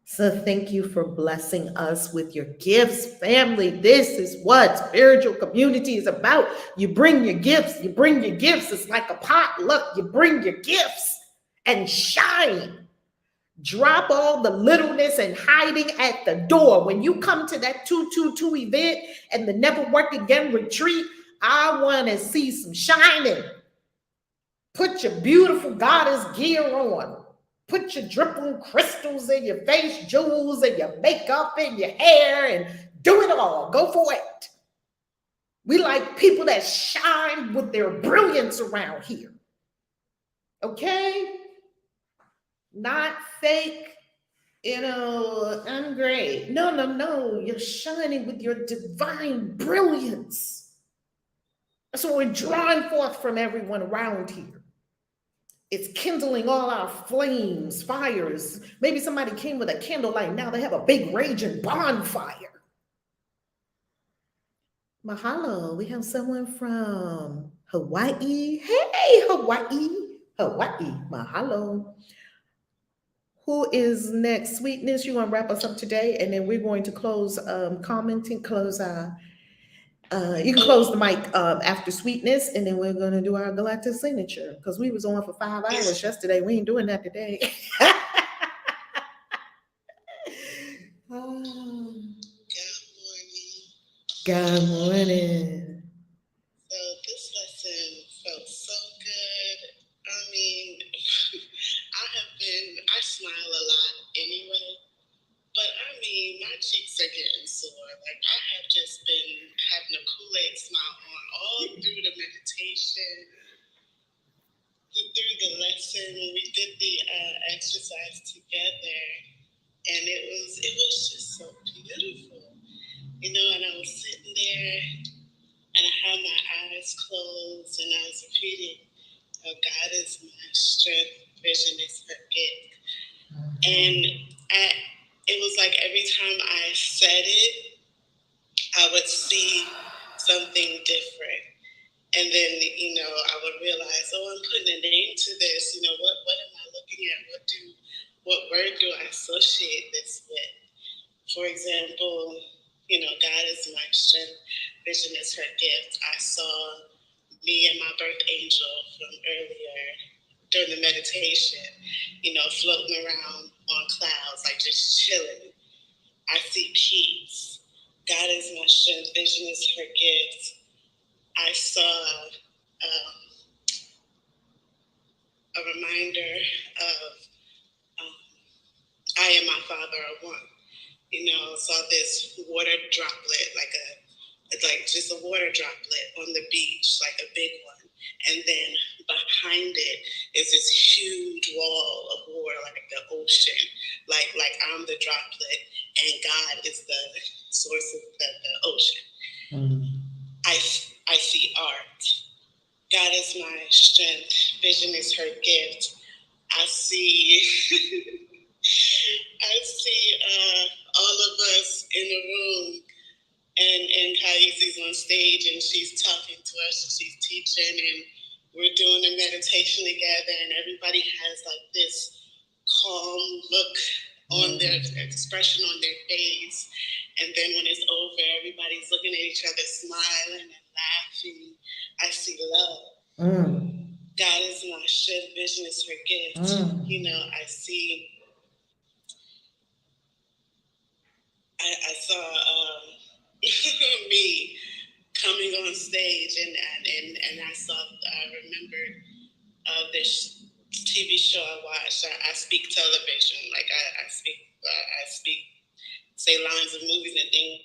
So thank you for blessing us with your gifts, family. This is what spiritual community is about. You bring your gifts. You bring your gifts. It's like a potluck. You bring your gifts and shine. Drop all the littleness and hiding at the door. When you come to that 222 event and the Never Work Again retreat, I want to see some shining. Put your beautiful goddess gear on. Put your dripping crystals in your face, jewels, and your makeup and your hair, and do it all. Go for it. We like people that shine with their brilliance around here. Okay? Not fake, I'm great. No. You're shining with your divine brilliance. That's what we're drawing forth from everyone around here. It's kindling all our flames, fires. Maybe somebody came with a candlelight. Now they have a big raging bonfire. Mahalo. We have someone from Hawaii. Hey, Hawaii. Mahalo. Who is next? Sweetness, you're going to wrap us up today, and then we're going to close commenting, you can close the mic after Sweetness, and then we're going to do our Galactic Signature, because we was on for 5 hours yesterday. We ain't doing that today. Good morning. So this lesson felt so good. I mean, I smile a lot anyway, but I mean, my cheeks are getting sore. Like, I have just been having a Kool-Aid smile on all through the meditation, through the lesson. We did the exercise together, and it was just so beautiful, and I was sitting there, and I had my eyes closed, and I was repeating, God is my strength, vision is her gift. And it was like every time I said it, I would see something different. And then, I would realize, I'm putting a name to this. What am I looking at? What word do I associate this with? For example, God is my strength, vision is her gift. I saw me and my birth angel from earlier during the meditation, floating around on clouds, like just chilling. I see peace. God is my strength, vision is her gift. I saw a reminder of I and my Father are one. Saw this water droplet, it's like just a water droplet on the beach, like a big one. And then behind it is this huge wall of water, like the ocean. Like I'm the droplet and God is the source of the ocean. I see art. God is my strength. Vision is her gift. I see all of us in the room, and Kaise's on stage, and she's talking to us, and she's teaching, and we're doing a meditation together, and everybody has like this calm look on their expression on their face. And then when it's over, everybody's looking at each other, smiling and laughing. I see love. God is my strength, vision is her gift. I saw me coming on stage, and I remembered this TV show I watched. I speak television. Like I speak, say lines of movies and things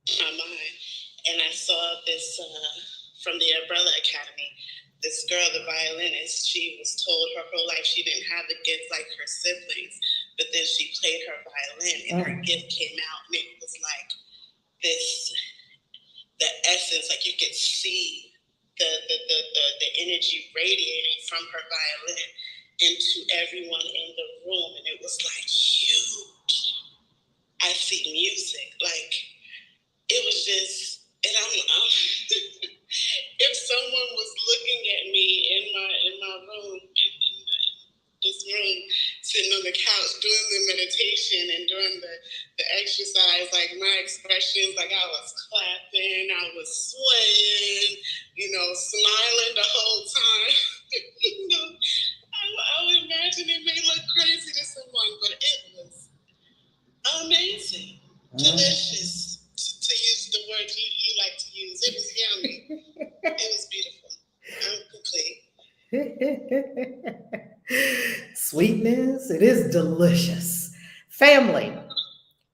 in my mind. And I saw this from the Umbrella Academy. This girl, the violinist, she was told her whole life she didn't have the gift like her siblings, but then she played her violin and her gift came out, and it was like this, the essence, like you could see the energy radiating from her violin into everyone in the room, and it was like huge. I see music, like it was just, and I'm if someone was looking at me in my room, in this room, sitting on the couch doing the meditation and doing the exercise, like my expressions, like I was clapping, I was swaying, smiling the whole time. I would imagine it may look crazy to someone, but it was amazing, delicious, to use the word you like to use. It was yummy. It was beautiful. I'm complete. Sweetness, it is delicious. Family,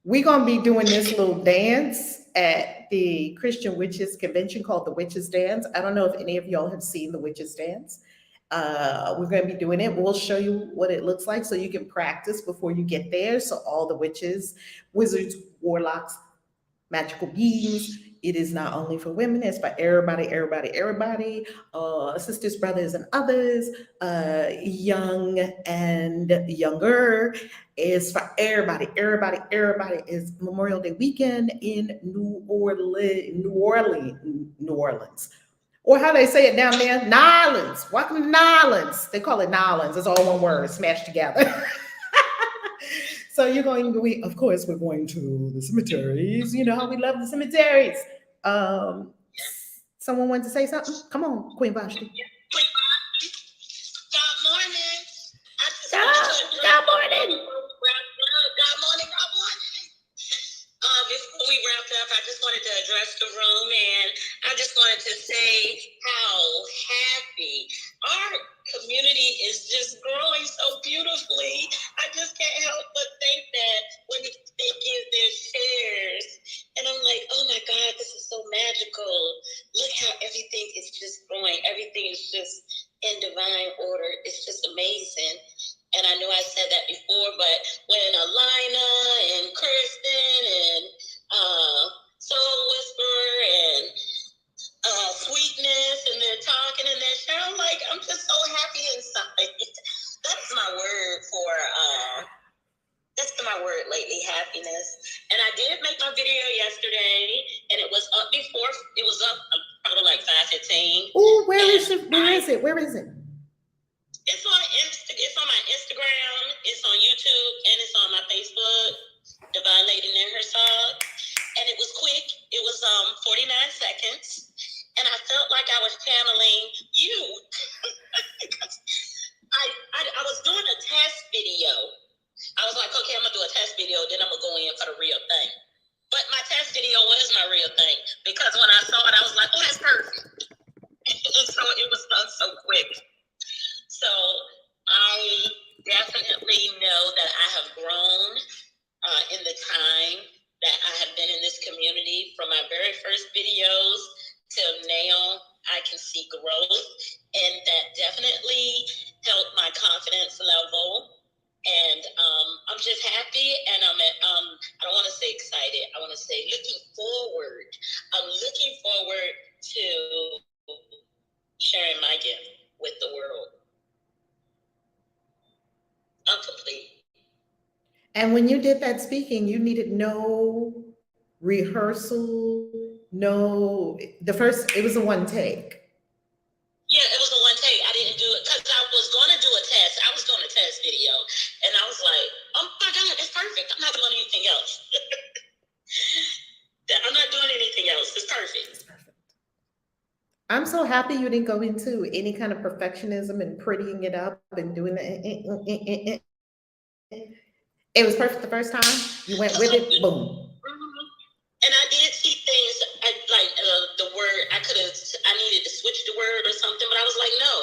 we're going to be doing this little dance at the Christian Witches Convention called the Witches Dance. I don't know if any of y'all have seen the Witches Dance. We're going to be doing it. We'll show you what it looks like so you can practice before you get there. So all the witches, wizards, warlocks, magical beings. It is not only for women, it's for everybody, sisters, brothers, and others, young and younger. It's for everybody. Is Memorial Day weekend in New Orleans. Or how they say it down there, Nolans. Welcome to Nolans. They call it Nolans. It's all one word, smashed together. So you're going to, of course, we're going to the cemeteries. You know how we love the cemeteries. Someone wanted to say something? Come on, Queen Vashti. Good morning. Good morning. Before we wrapped up, I just wanted to address the room, and I just wanted to say how happy our community is just growing so beautifully. I just can't help but think that when they give their shares, and I'm like, oh my God, this is so magical. Look how everything is just growing. Everything is just in divine order. It's just amazing. And I know I said that before, but when Alina and Kristen and Soul Whisperer and Sweetness, and they're talking and they're sharing, I'm just so happy inside. That's my word lately, happiness. And I did make my video yesterday, and it was up before. It was up probably like 5:15. Oh, where is it? Where is it? It's on my Instagram, it's on YouTube, and it's on my Facebook, Divine Lady and her song. And it was quick. It was 49 seconds. And I felt like I was channeling you. I was doing a test video. I was like, okay, I'm going to do a test video, then I'm going to go in for the real thing. But my test video was my real thing, because when I saw it, I was like, oh, that's perfect. And so it was done so quick. So I definitely know that I have grown in the time that I have been in this community. From my very first videos till now, I can see growth, and that definitely helped my confidence level. And I'm just happy, and I don't want to say excited. I want to say looking forward. I'm looking forward to sharing my gift with the world. I'm complete. And when you did that speaking, you needed no rehearsal, it was a one take. Yeah, it was a one take. I didn't do it because I was going to do a test. I was doing a test video, and I was like, oh my God, it's perfect. I'm not doing anything else. I'm not doing anything else. It's perfect. I'm so happy you didn't go into any kind of perfectionism and prettying it up and doing it. It was perfect the first time. You went with it, boom. And I did see things like the word. I needed to switch the word or something, but I was like, no,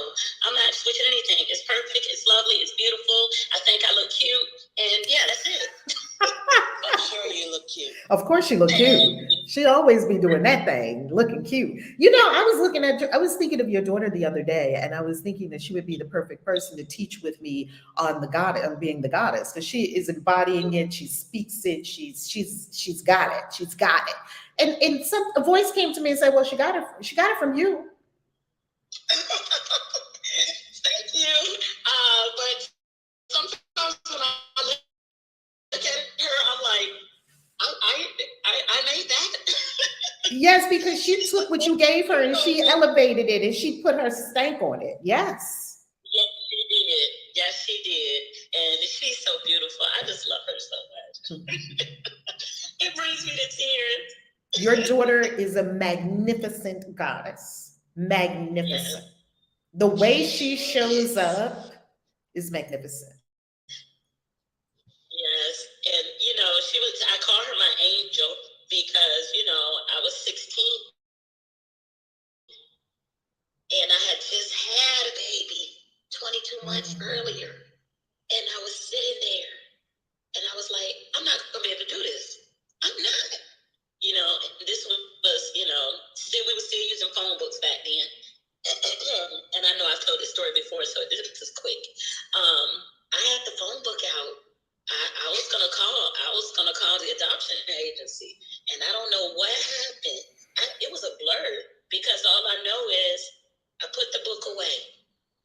I'm not switching anything. It's perfect. It's lovely. It's Of course she looked cute. She always be doing that thing, looking cute. You know, I was thinking of your daughter the other day, and I was thinking that she would be the perfect person to teach with me on the goddess, on being the goddess, because she is embodying it. She speaks it. She's got it. She's got it. And some a voice came to me and said, "Well, she got it. She got it from you." Thank you. But sometimes when I look at her, I'm like, I made that. Yes, because she took what you gave her and she elevated it and she put her stank on it. Yes. Yes, she did. Yes, she did. And she's so beautiful. I just love her so much. It brings me to tears. Your daughter is a magnificent goddess. Magnificent. Yes. The way she shows up is magnificent. Yes. And, I call her my angel because, I was 16 and I had just had a baby 22 months earlier. And I was sitting there and I was like, I'm not going to be able to do this. I'm not. This was, we were still using phone books back then. And I know I've told this story before, so this is quick. I had the phone book out. I was gonna call the adoption agency, and I don't know what happened. It was a blur because all I know is I put the book away.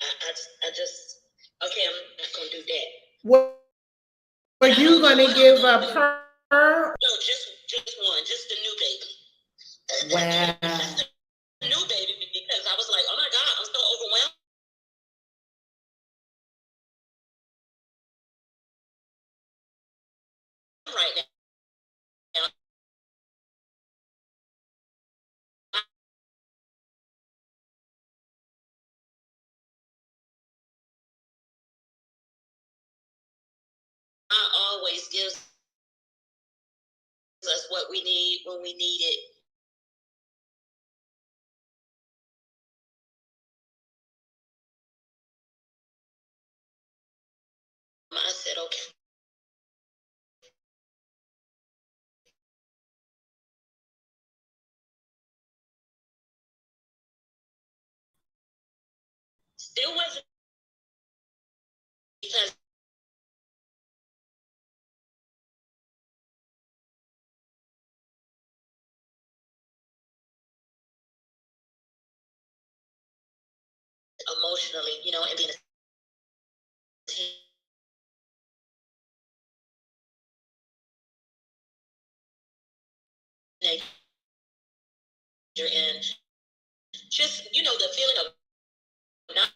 I just okay. I'm not gonna do that. What are you gonna give up her? No, just one, just the new baby. Wow. Just the new baby because I was like, oh my God, I'm so overwhelmed right now. God always gives us what we need when we need it. I said, okay. Still wasn't because emotionally, and being a teenager and just, the feeling of not